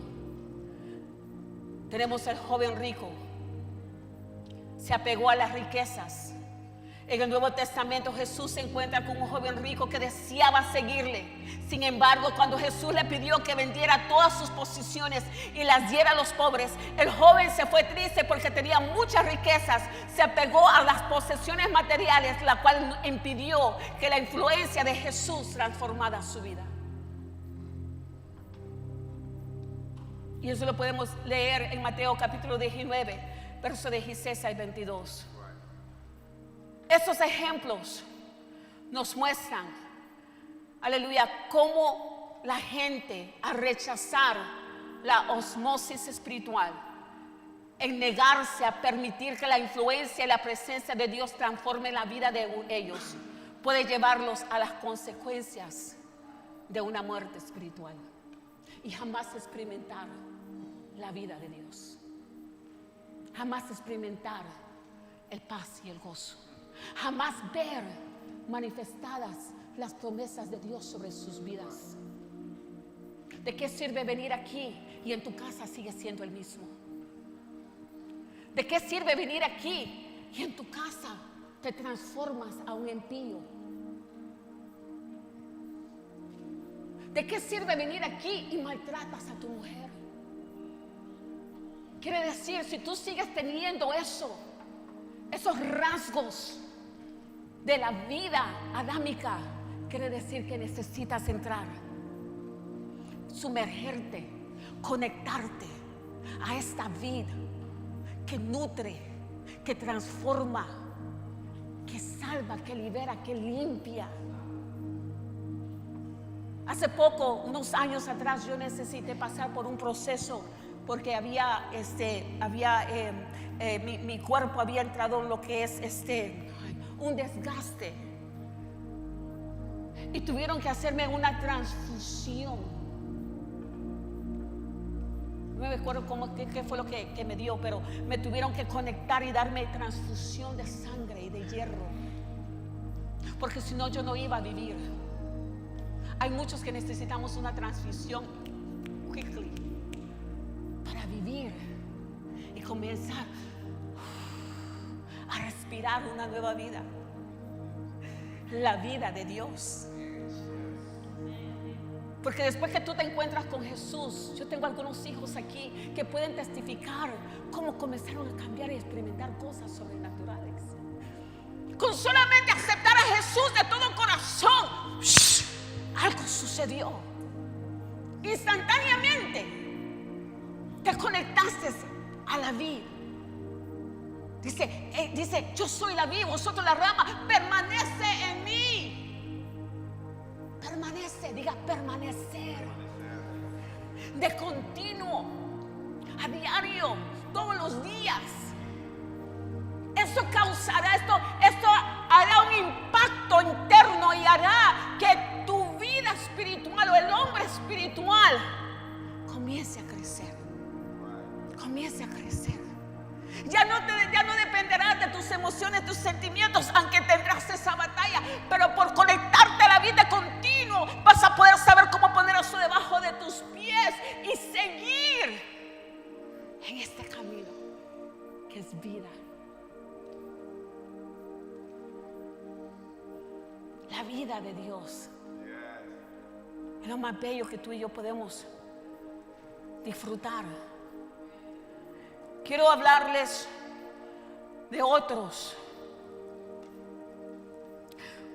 tenemos el joven rico. Se apegó a las riquezas. En el Nuevo Testamento Jesús se encuentra con un joven rico que deseaba seguirle. Sin embargo, cuando Jesús le pidió que vendiera todas sus posesiones y las diera a los pobres, el joven se fue triste porque tenía muchas riquezas. Se apegó a las posesiones materiales, la cual impidió que la influencia de Jesús transformara su vida. Y eso lo podemos leer en Mateo capítulo 19, versos 16 al 22. Estos ejemplos nos muestran, aleluya, cómo la gente, al rechazar la osmosis espiritual, en negarse a permitir que la influencia y la presencia de Dios transforme la vida de ellos, puede llevarlos a las consecuencias de una muerte espiritual y jamás experimentar la vida de Dios, jamás experimentar el paz y el gozo, jamás ver manifestadas las promesas de Dios sobre sus vidas. ¿De qué sirve venir aquí y en tu casa sigues siendo el mismo? ¿De qué sirve venir aquí y en tu casa te transformas a un impío? ¿De qué sirve venir aquí y maltratas a tu mujer? Quiere decir, si tú sigues teniendo esos rasgos de la vida adámica, quiere decir que necesitas entrar, sumergirte, conectarte a esta vida que nutre, que transforma, que salva, que libera, que limpia. Hace poco, unos años atrás, yo necesité pasar por un proceso porque mi cuerpo había entrado en lo que es un desgaste y tuvieron que hacerme una transfusión. No me acuerdo qué fue lo que me dio, pero me tuvieron que conectar y darme transfusión de sangre y de hierro, porque si no yo no iba a vivir. Hay muchos que necesitamos una transfusión quickly para vivir y comenzar a respirar una nueva vida, la vida de Dios. Porque después que tú te encuentras con Jesús, yo tengo algunos hijos aquí que pueden testificar cómo comenzaron a cambiar y experimentar cosas sobrenaturales. Con solamente aceptar a Jesús de todo corazón, algo sucedió. Instantáneamente te conectaste a la vid. Dice, yo soy la vid, vosotros la rama, permanece en mí. Permanece, diga permanecer. De continuo, a diario, todos los días. Eso causará, esto hará un impacto interno y hará que tu vida espiritual o el hombre espiritual comience a crecer. Comience a crecer. Ya no dependerás de tus emociones, tus sentimientos, aunque tendrás esa batalla, pero por conectarte a la vida continuo vas a poder saber cómo poner eso debajo de tus pies y seguir en este camino que es vida. La vida de Dios es lo más bello que tú y yo podemos disfrutar. Quiero hablarles de otros,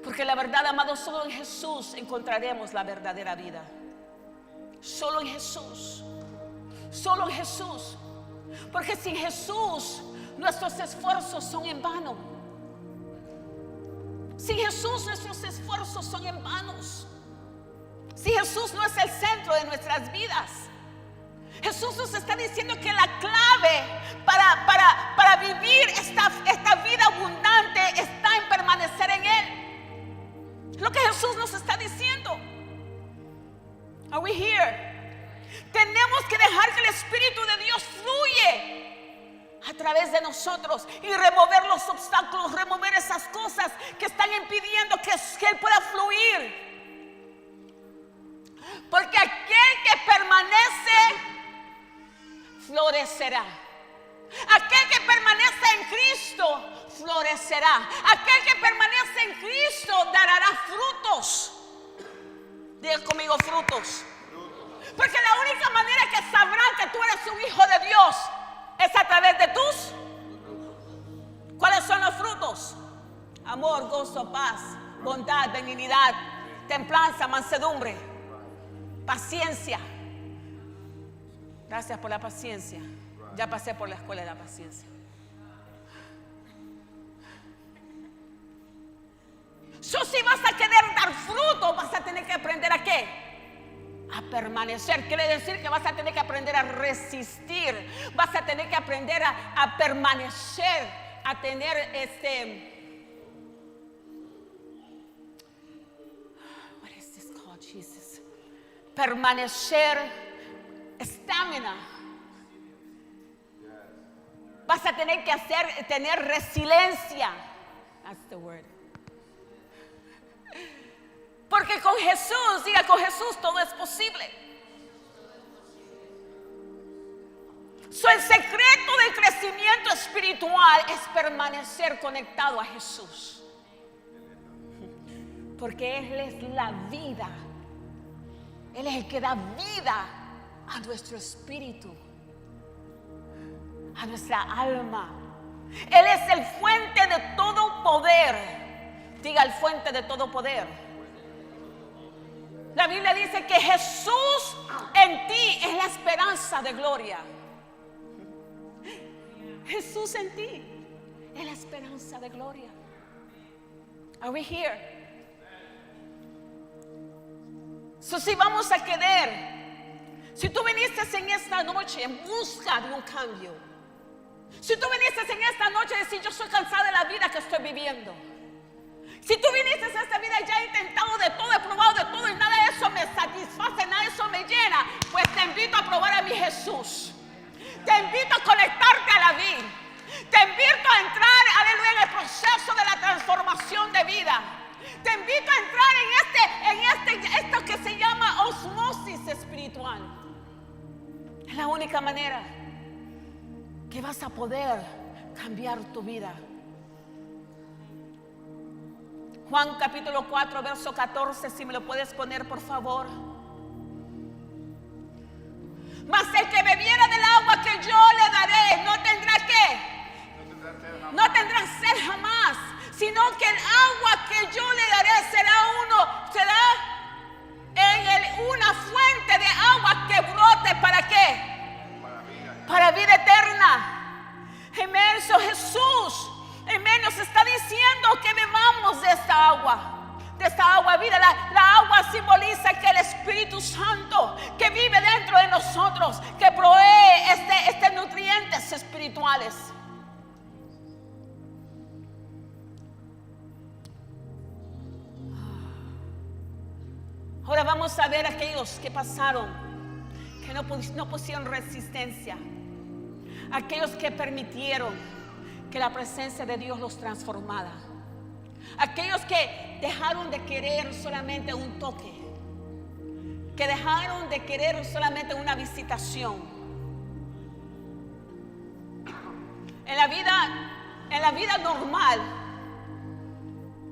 porque la verdad, amados, solo en Jesús encontraremos la verdadera vida. Solo en Jesús. Solo en Jesús. Porque sin Jesús nuestros esfuerzos son en vano. Sin Jesús nuestros esfuerzos son en vanos. Si Jesús no es el centro de nuestras vidas, Jesús nos está diciendo que la clave para vivir esta vida abundante está en permanecer en Él. Es lo que Jesús nos está diciendo. Are we here? Tenemos que dejar que el Espíritu de Dios fluye a través de nosotros y remover los obstáculos, remover esas cosas que están impidiendo que Él pueda fluir. Porque aquel que permanece florecerá. Aquel que permanece en Cristo florecerá. Aquel que permanece en Cristo dará frutos. Diga conmigo, frutos. Porque la única manera que sabrán que tú eres un hijo de Dios es a través de tus. ¿Cuáles son los frutos? Amor, gozo, paz, bondad, benignidad, templanza, mansedumbre, paciencia. Gracias por la paciencia. Ya pasé por la escuela de la paciencia. Si vas a querer dar fruto, vas a tener que aprender ¿a qué? A permanecer. Quiere decir que vas a tener que aprender a resistir. Vas a tener que aprender a permanecer, a tener what is this called, Jesus? Permanecer, estamina. Vas a tener que tener resiliencia. That's the word. Porque con Jesús, diga, con Jesús todo es posible. El secreto del crecimiento espiritual es permanecer conectado a Jesús. Porque Él es la vida. Él es el que da vida a nuestro espíritu, a nuestra alma. Él es el fuente de todo poder. Diga, el fuente de todo poder. La Biblia dice que Jesús en ti es la esperanza de gloria. Jesús en ti es la esperanza de gloria. Are we here? Si vamos a querer, si tú viniste en esta noche en busca de un cambio, si tú viniste en esta noche a decir, yo estoy cansada de la vida que estoy viviendo. Si tú viniste a esta vida y ya he intentado de todo, he probado de todo y nada de eso me satisface, nada de eso me llena, pues te invito a probar a mi Jesús. Te invito a conectarte a la vida. Te invito a entrar, aleluya, en el proceso de la transformación de vida. Te invito a entrar en esto que se llama osmosis espiritual. Es la única manera que vas a poder cambiar tu vida. Juan capítulo 4, verso 14, si me lo puedes poner por favor. Mas el que bebiera del agua que yo le daré, no tendrá ¿qué? No tendrá sed jamás, sino que el agua que yo le daré será una fuente de agua que brote, ¿para qué? Para vida eterna. Amén. Jesús, amén, nos está diciendo que bebamos de esta agua vida. La agua simboliza que el Espíritu Santo que vive dentro de nosotros, que provee nutrientes espirituales. Ahora vamos a ver aquellos que pasaron, que no pusieron resistencia, aquellos que permitieron que la presencia de Dios los transformara, aquellos que dejaron de querer solamente un toque, que dejaron de querer solamente una visitación. En la vida normal,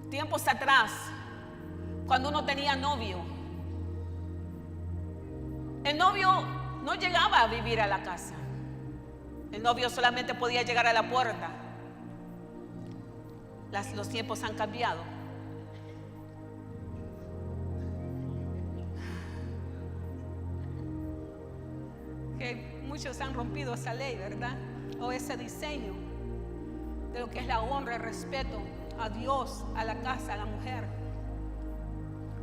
tiempos atrás, cuando uno tenía novio, el novio no llegaba a vivir a la casa. El novio solamente podía llegar a la puerta. Los tiempos han cambiado. Que muchos han rompido esa ley, ¿verdad? O ese diseño de lo que es la honra, el respeto a Dios, a la casa, a la mujer.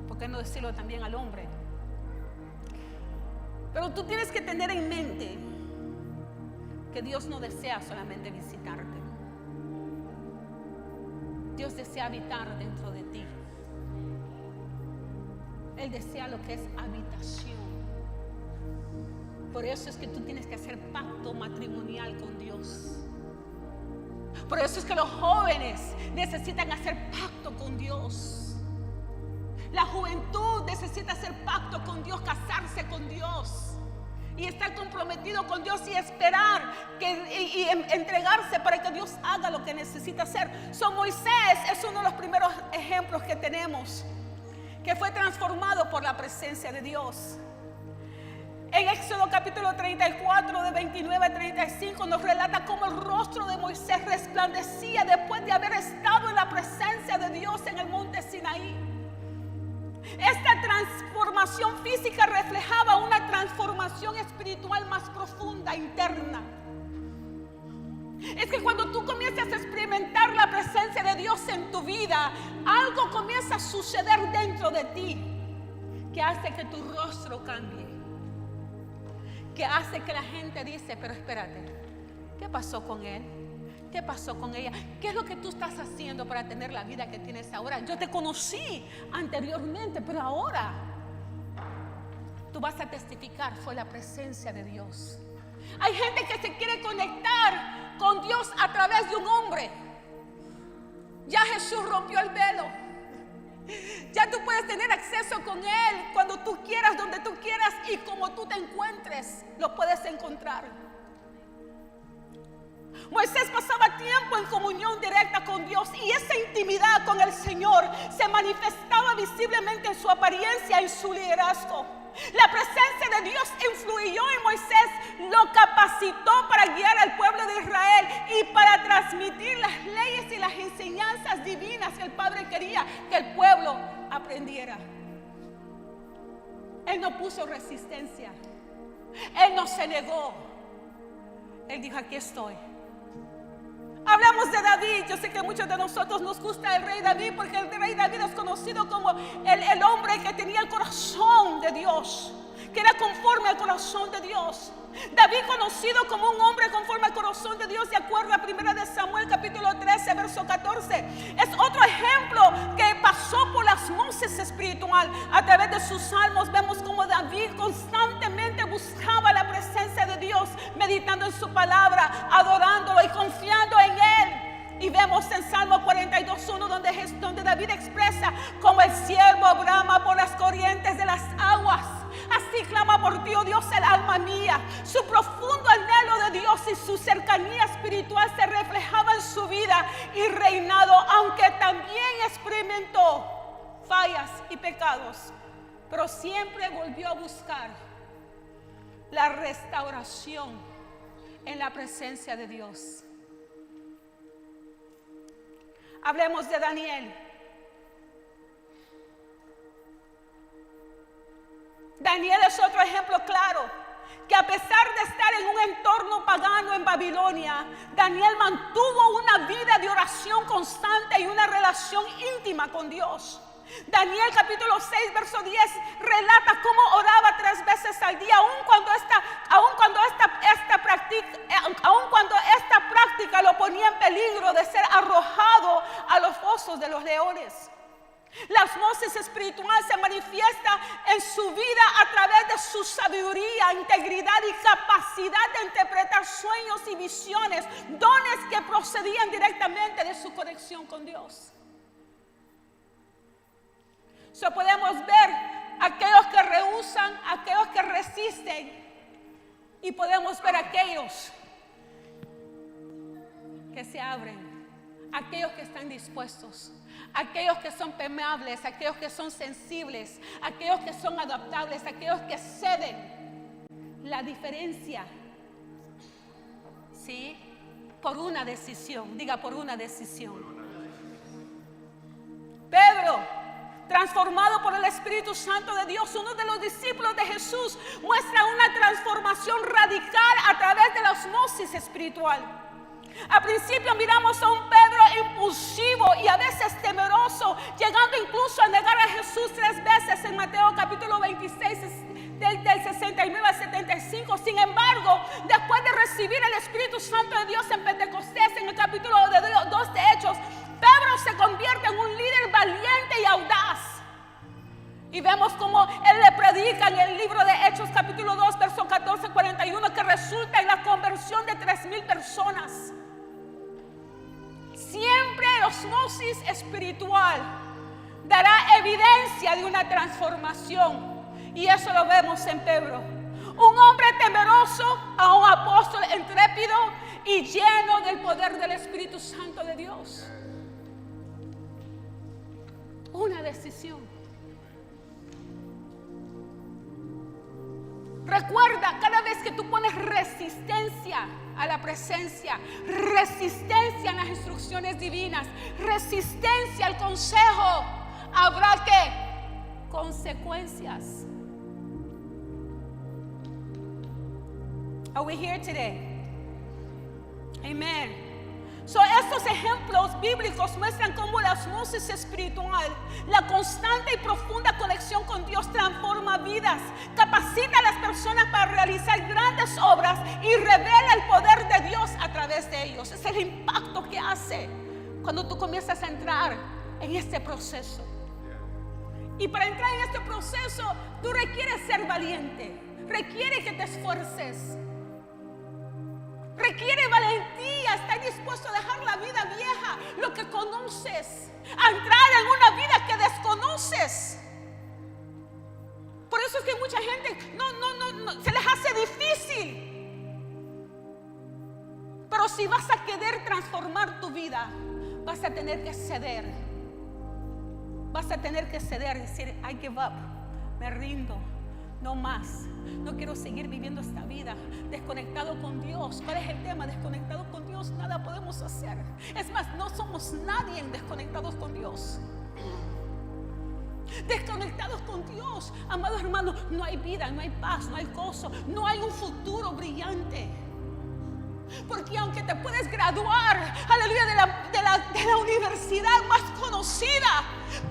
¿Por qué no decirlo también al hombre? Pero tú tienes que tener en mente que Dios no desea solamente visitarte. Dios desea habitar dentro de ti. Él desea lo que es habitación. Por eso es que tú tienes que hacer pacto matrimonial con Dios. Por eso es que los jóvenes necesitan hacer pacto con Dios. La juventud necesita hacer pacto con Dios, casarse con Dios y estar comprometido con Dios y esperar y entregarse para que Dios haga lo que necesita hacer. Moisés es uno de los primeros ejemplos que tenemos, que fue transformado por la presencia de Dios. En Éxodo capítulo 34 de 29 a 35 nos relata cómo el rostro de Moisés resplandecía después de haber estado en la presencia de Dios en el monte Sinaí. Esta transformación física reflejaba una transformación espiritual más profunda, interna. Es que cuando tú comienzas a experimentar la presencia de Dios en tu vida, algo comienza a suceder dentro de ti que hace que tu rostro cambie, que hace que la gente dice, pero espérate, ¿qué pasó con él? ¿Qué pasó con ella? ¿Qué es lo que tú estás haciendo para tener la vida que tienes ahora? Yo te conocí anteriormente, pero ahora tú vas a testificar, fue la presencia de Dios. Hay gente que se quiere conectar con Dios a través de un hombre. Ya Jesús rompió el velo. Ya tú puedes tener acceso con Él cuando tú quieras, donde tú quieras y como tú te encuentres, lo puedes encontrar. Moisés pasaba tiempo en comunión directa con Dios y esa intimidad con el Señor se manifestaba visiblemente en su apariencia, en su liderazgo. La presencia de Dios influyó en Moisés, lo capacitó para guiar al pueblo de Israel y para transmitir las leyes y las enseñanzas divinas que el Padre quería que el pueblo aprendiera. Él no puso resistencia, Él no se negó. Él dijo, aquí estoy. Hablamos de David. Yo sé que a muchos de nosotros nos gusta el rey David, porque el rey David es conocido como el hombre que tenía el corazón de Dios, que era conforme al corazón de Dios. David, conocido como un hombre conforme al corazón de Dios, de acuerdo a 1 de Samuel capítulo 13 verso 14, es otro ejemplo que pasó por la osmosis espiritual. A través de sus salmos vemos como David constantemente buscaba la presencia de Dios, meditando en su palabra, adorándolo y confiando en Él. Y vemos en Salmo 42:1 donde David expresa como el siervo brama por las corrientes de las aguas, así clama por ti, oh Dios, el alma mía. Su profundo anhelo de Dios y su cercanía espiritual se reflejaba en su vida y reinado, aunque también experimentó fallas y pecados, pero siempre volvió a buscar la restauración en la presencia de Dios. Hablemos de Daniel. Daniel es otro ejemplo claro, que a pesar de estar en un entorno pagano en Babilonia, Daniel mantuvo una vida de oración constante y una relación íntima con Dios. Daniel capítulo 6 verso 10 relata cómo oraba 3 veces al día, aun cuando esta práctica lo ponía en peligro de ser arrojado a los fosos de los leones. La osmosis espiritual se manifiesta en su vida a través de su sabiduría, integridad y capacidad de interpretar sueños y visiones, dones que procedían directamente de su conexión con Dios. Podemos ver aquellos que rehúsan, aquellos que resisten, y podemos ver aquellos que se abren, aquellos que están dispuestos, aquellos que son permeables, aquellos que son sensibles, aquellos que son adaptables, aquellos que ceden. La diferencia, ¿sí? Por una decisión, diga por una decisión. Pedro, transformado por el Espíritu Santo de Dios, uno de los discípulos de Jesús, muestra una transformación radical a través de la osmosis espiritual. Al principio miramos a un Pedro impulsivo y a veces temeroso, llegando incluso a negar a Jesús 3 veces en Mateo capítulo 26, del 69 al 75. Sin embargo, después de recibir el Espíritu Santo de Dios en Pentecostés, en el capítulo 2 de Hechos, Pedro se convierte en un líder valiente y audaz. Y vemos como él le predica en el libro de Hechos capítulo 2, verso 14-41, que resulta en la conversión de 3,000 personas. Siempre la osmosis espiritual dará evidencia de una transformación. Y eso lo vemos en Pedro. Un hombre temeroso a un apóstol intrépido y lleno del poder del Espíritu Santo de Dios. Una decisión. Recuerda, cada vez que tú pones resistencia a la presencia, resistencia a las instrucciones divinas, resistencia al consejo, habrá ¿qué? Consecuencias. Are we here today? Amen. So, estos ejemplos bíblicos muestran cómo la osmosis espiritual, la constante y profunda conexión con Dios transforma vidas, capacita a las personas para realizar grandes obras y revela el poder de Dios a través de ellos. Es el impacto que hace cuando tú comienzas a entrar en este proceso. Y para entrar en este proceso, tú requieres ser valiente, requiere que te esfuerces. Requiere valentía, estar dispuesto a dejar la vida vieja, lo que conoces, a entrar en una vida que desconoces. Por eso es que mucha gente no se les hace difícil. Pero si vas a querer transformar tu vida, vas a tener que ceder. Vas a tener que ceder, decir, I give up, me rindo. No más, no quiero seguir viviendo esta vida desconectado con Dios. ¿Cuál es el tema? Desconectados con Dios nada podemos hacer. Es más, no somos nadie desconectados con Dios. Desconectados con Dios, amados hermanos, no hay vida, no hay paz, no hay gozo, no hay un futuro brillante. Porque aunque te puedes graduar, aleluya, de la universidad más conocida,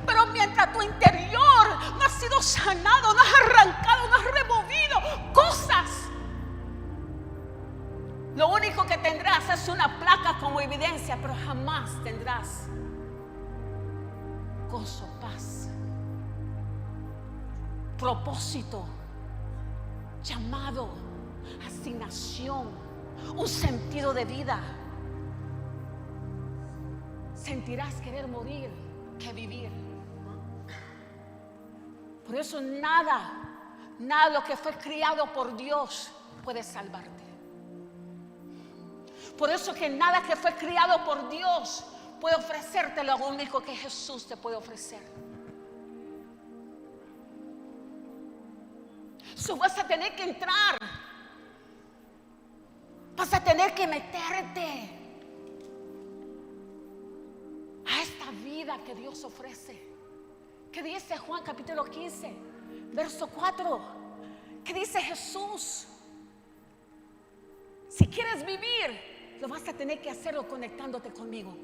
pero mientras tu interior no ha sido sanado, no has arrancado, no has removido cosas, lo único que tendrás es una placa como evidencia, pero jamás tendrás gozo, paz, propósito, llamado, asignación, un sentido de vida. Sentirás querer morir que vivir. Por eso nada lo que fue criado por Dios puede salvarte. Por eso que nada que fue criado por Dios puede ofrecerte lo único que Jesús te puede ofrecer. So vas a tener que entrar. Vas a tener que meterte a esta vida que Dios ofrece. ¿Qué dice Juan capítulo 15, verso 4? ¿Qué dice Jesús? Si quieres vivir, lo vas a tener que hacerlo conectándote conmigo.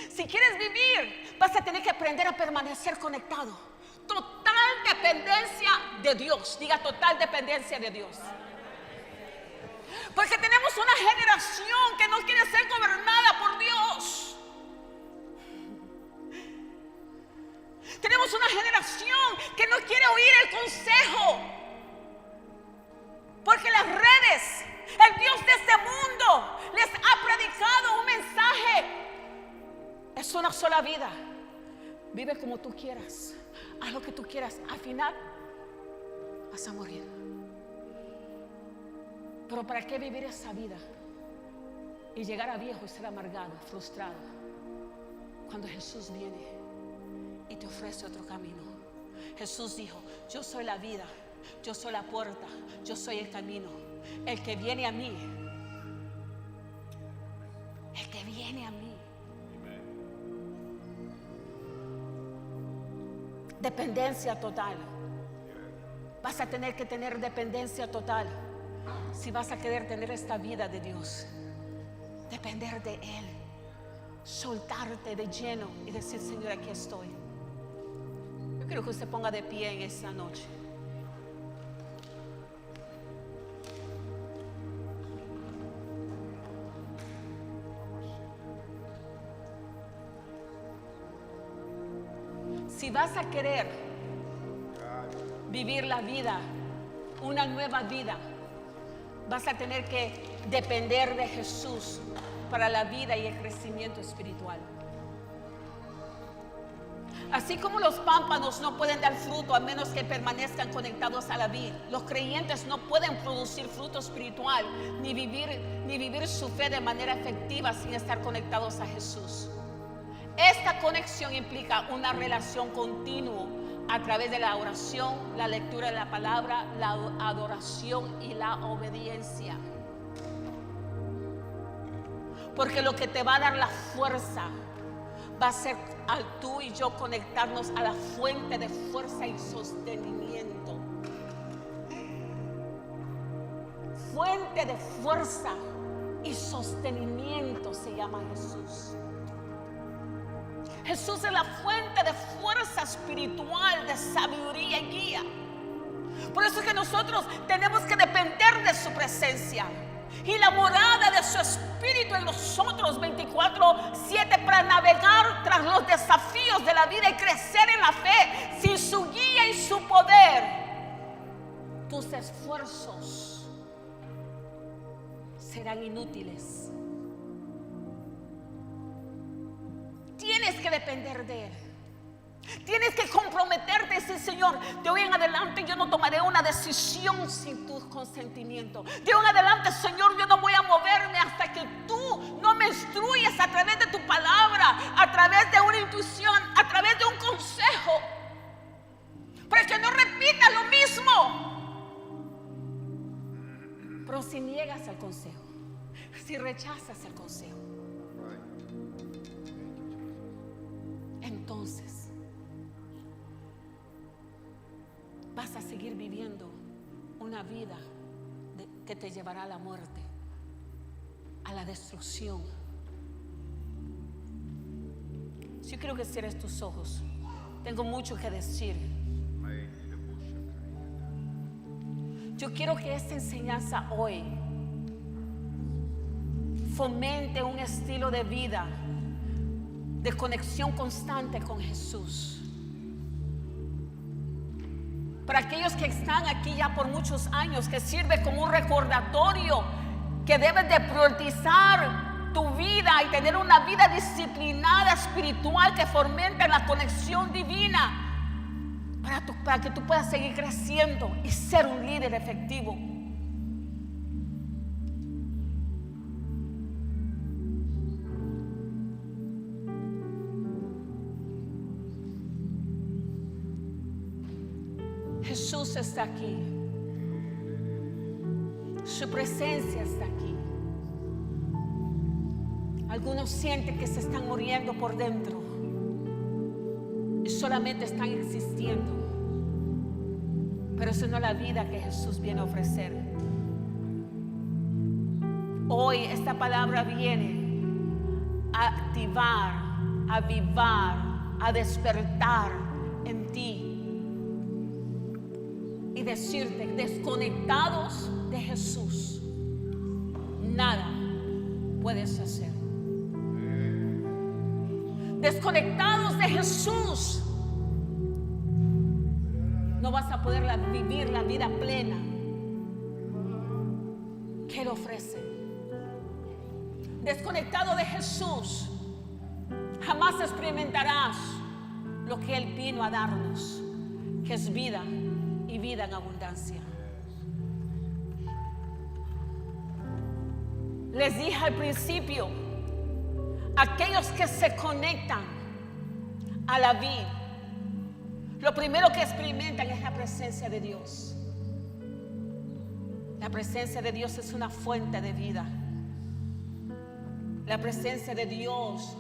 Si quieres vivir, vas a tener que aprender a permanecer conectado. Total dependencia de Dios. Diga, total dependencia de Dios. Porque tenemos una generación que no quiere ser gobernada por Dios. Tenemos una generación que no quiere oír el consejo. Porque las redes, el Dios de este mundo, les ha predicado un mensaje. Es una sola vida. Vive como tú quieras. Haz lo que tú quieras. Al final vas a morir. Pero ¿para qué vivir esa vida y llegar a viejo y ser amargado, frustrado, cuando Jesús viene y te ofrece otro camino? Jesús dijo, yo soy la vida, yo soy la puerta, yo soy el camino. El que viene a mí, el que viene a mí. Dependencia total. Vas a tener que tener dependencia total si vas a querer tener esta vida de Dios. depender de Él, soltarte de lleno y decir: Señor, aquí estoy. Yo quiero que usted ponga de pie en esta noche. Si vas a querer vivir la vida, una nueva vida, vas a tener que depender de Jesús para la vida y el crecimiento espiritual. Así como los pámpanos no pueden dar fruto a menos que permanezcan conectados a la vid, los creyentes no pueden producir fruto espiritual ni vivir su fe de manera efectiva sin estar conectados a Jesús. Esta conexión implica una relación continua a través de la oración, la lectura de la palabra, la adoración y la obediencia. Porque lo que te va a dar la fuerza va a ser al tú y yo conectarnos a la fuente de fuerza y sostenimiento. Fuente de fuerza y sostenimiento se llama Jesús. Jesús es la fuente de fuerza espiritual, de sabiduría y guía. Por eso es que nosotros tenemos que depender de su presencia y la morada de su espíritu en nosotros 24/7 para navegar tras los desafíos de la vida y crecer en la fe. Sin su guía y su poder, tus esfuerzos serán inútiles. Tienes que depender de Él. Tienes que comprometerte y decir: Señor, de hoy en adelante yo no tomaré una decisión sin tu consentimiento. De hoy en adelante, Señor, yo no voy a moverme hasta que tú no me instruyes a través de tu palabra, a través de una intuición, a través de un consejo, para que no repita lo mismo. Pero si niegas al consejo, si rechazas el consejo, entonces vas a seguir viviendo una vida que te llevará a la muerte, a la destrucción. Si yo quiero que cierres tus ojos, tengo mucho que decir. Yo quiero que esta enseñanza hoy fomente un estilo de vida de conexión constante con Jesús. Para aquellos que están aquí ya por muchos años, que sirve como un recordatorio que debes de priorizar tu vida y tener una vida disciplinada espiritual que fomente la conexión divina para que tú puedas seguir creciendo y ser un líder efectivo. Jesús está aquí. Su presencia está aquí. Algunos sienten que se están muriendo por dentro y solamente están existiendo. Pero eso no es la vida que Jesús viene a ofrecer. Hoy esta palabra viene a activar, a avivar, a despertar en ti y decirte: desconectados de Jesús, nada puedes hacer. Desconectados de Jesús, no vas a poder vivir la vida plena que Él ofrece. Desconectado de Jesús, jamás experimentarás lo que Él vino a darnos, que es vida y vida en abundancia. Les dije al principio, aquellos que se conectan a la vid, lo primero que experimentan es la presencia de Dios. La presencia de Dios es una fuente de vida. La presencia de Dios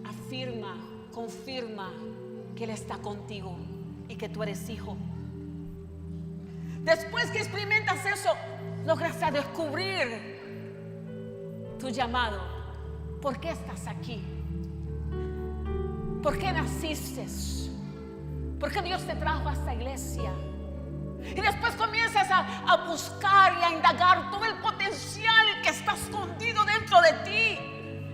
afirma, confirma que Él está contigo y que tú eres hijo. Después que experimentas eso, logras a descubrir tu llamado. ¿Por qué estás aquí? ¿Por qué naciste? ¿Por qué Dios te trajo a esta iglesia? Y después comienzas a buscar y a indagar todo el potencial que está escondido dentro de ti.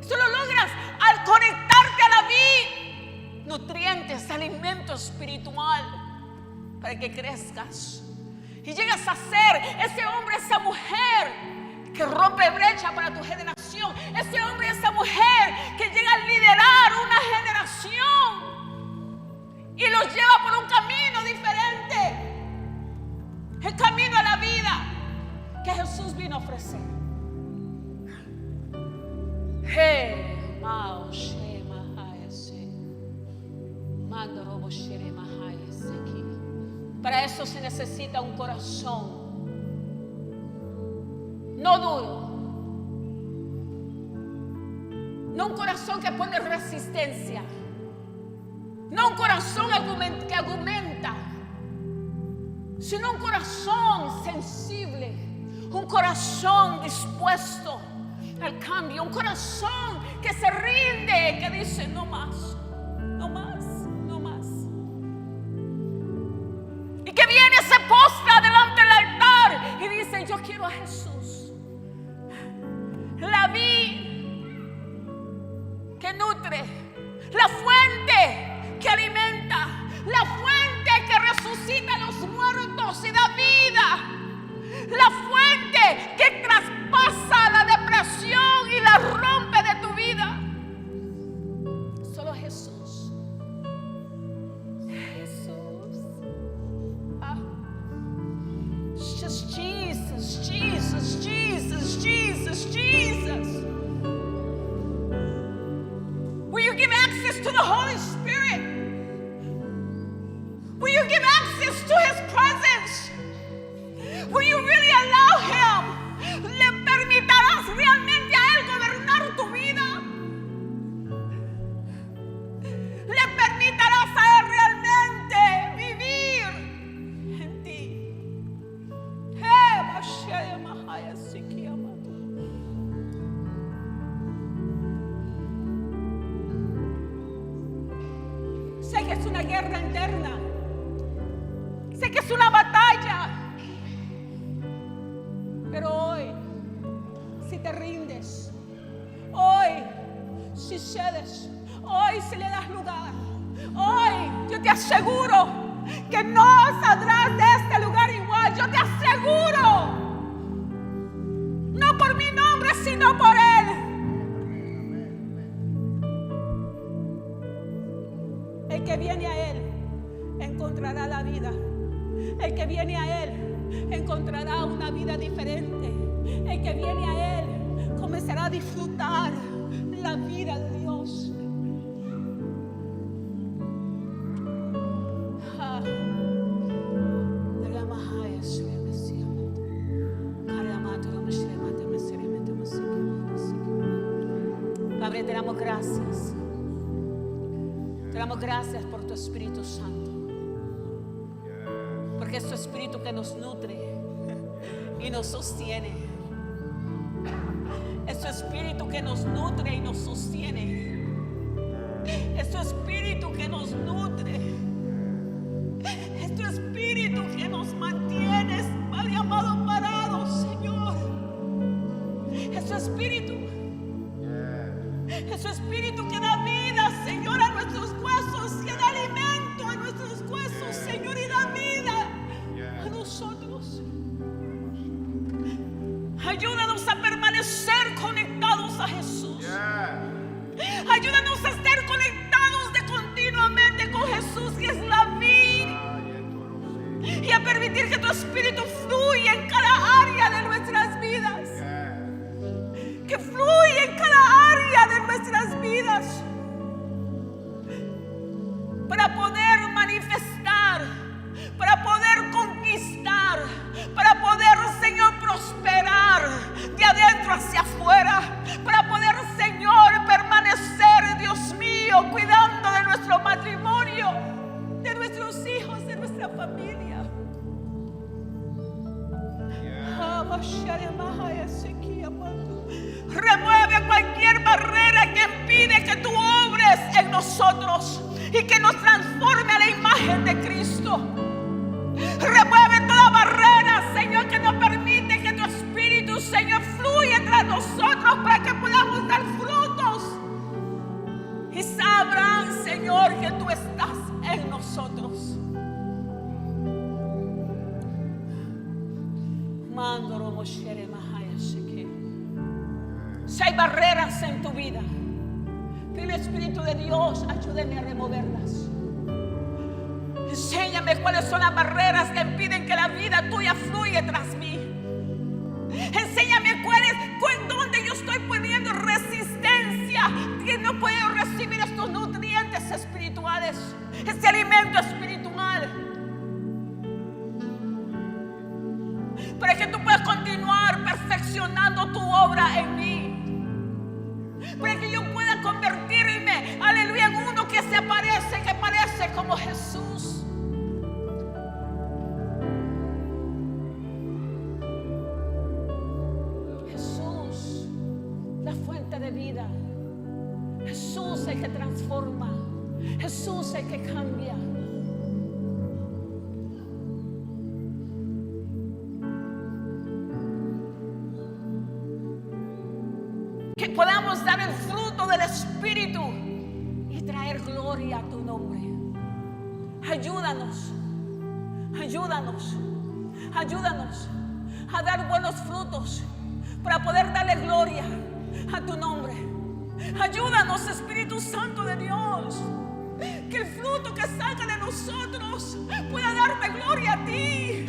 Esto lo logras al conectarte a la vid, nutrientes, alimento espiritual, para que crezcas y llegas a ser ese hombre, esa mujer que rompe brecha para tu generación, ese hombre, esa mujer que llega a liderar una generación y los lleva por un camino diferente, el camino a la vida que Jesús vino a ofrecer. Para eso se necesita un corazón no duro, no un corazón que pone resistencia, no un corazón que argumenta, sino un corazón sensible, un corazón dispuesto al cambio, un corazón que se rinde, que dice no más, no más, no más. Y que viene, se postra delante del altar y dice: yo quiero a Jesús, la vid que nutre, la fuente que alimenta, la fuente que resucita a los muertos y da vida, la fuente que traspasa la depresión y la rompe de tu vida. Solo Jesús. Jesús. Just Jesus, Jesus, Jesus, Jesus, Jesus. Will you give access to the Holy Spirit? Will you give access to His presence? Will you really allow Him? ¿Le permitirás realmente a Él gobernar tu vida? ¿Le permitirás a Él realmente vivir en ti? Sé que es una guerra interna. Sé que es una batalla. Pero hoy, si te rindes, hoy, si cedes, hoy, si le das lugar, hoy, yo te aseguro que no saldrás de este lugar igual. Yo te aseguro, no por mi nombre, sino por Él. El que viene a Él encontrará la vida. El que viene a Él encontrará una vida diferente. El que viene a Él comenzará a disfrutar la vida de Dios. Padre, te damos gracias. Te damos gracias por tu Espíritu Santo. Porque es tu Espíritu que nos nutre y nos sostiene. Es tu Espíritu que nos nutre y nos sostiene. Es tu Espíritu que nos nutre. Es tu Espíritu que nos mantiene, Padre amado, parados, Señor. Es tu Espíritu. Es tu Espíritu que da vida, Señor, a nuestros huesos, que da alimento a nuestros huesos, Señor, y da vida a nosotros. Ayúdanos a permanecer conectados a Jesús. Ayúdanos a estar conectados continuamente con Jesús, que es la vida. Y a permitir que tu Espíritu fluya en cada área de nuestras vidas. Que fluya en cada área de nuestras vidas. Para poder manifestar, para poder conquistar, para poder, Señor, prosperar de adentro hacia afuera, para poder, Señor, permanecer, Dios mío, cuidando de nuestro matrimonio, de nuestros hijos, de nuestra familia. cualquier barrera que impide que tú obres en nosotros y que nos transforme a la imagen de Cristo. Remueve toda barrera, Señor, que no permite que tu Espíritu, Señor, fluya tras nosotros para que podamos dar frutos y sabrán, Señor, que tú estás en nosotros. Si hay barreras en tu vida, dile, Espíritu de Dios, ayúdame a removerlas. Enséñame cuáles son las barreras que impiden que la vida tuya fluya tras mí. Enséñame dónde yo estoy poniendo resistencia, que no puedo recibir estos nutrientes espirituales, este alimento espiritual, para que tú puedas continuar perfeccionando tu obra en mí, para que yo pueda convertirme, aleluya, en uno que parece como Jesús. Jesús, la fuente de vida. Jesús, el que transforma. Jesús, el que cambia. Que podamos dar el fruto del Espíritu y traer gloria a tu nombre. Ayúdanos, ayúdanos, ayúdanos a dar buenos frutos para poder darle gloria a tu nombre. Ayúdanos, Espíritu Santo de Dios, que el fruto que salga de nosotros pueda darte gloria a ti.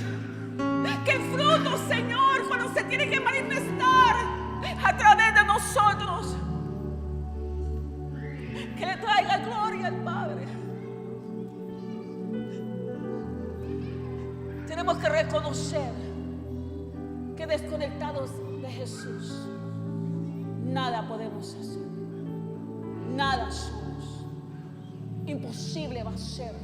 Que el fruto, Señor, cuando se tiene que manifestar a través de nosotros, que le traiga gloria al Padre. Tenemos que reconocer que desconectados de Jesús nada podemos hacer, nada somos. Imposible va a ser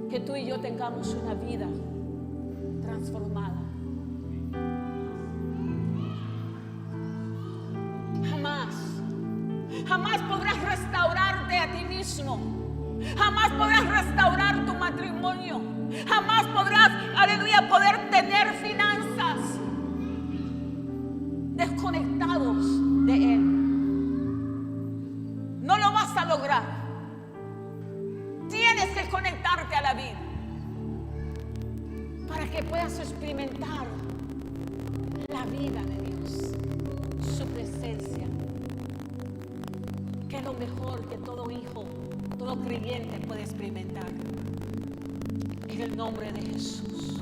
que tú y yo tengamos una vida transformada. Jamás podrás restaurarte a ti mismo. Jamás podrás restaurar tu matrimonio. Jamás podrás, aleluya, poder tener finanzas desconectados de Él. No lo vas a lograr. Tienes que conectarte a la vida para que puedas experimentar la vida de Dios, su presencia, que es lo mejor que todo hijo, todo creyente puede experimentar. En el nombre de Jesús.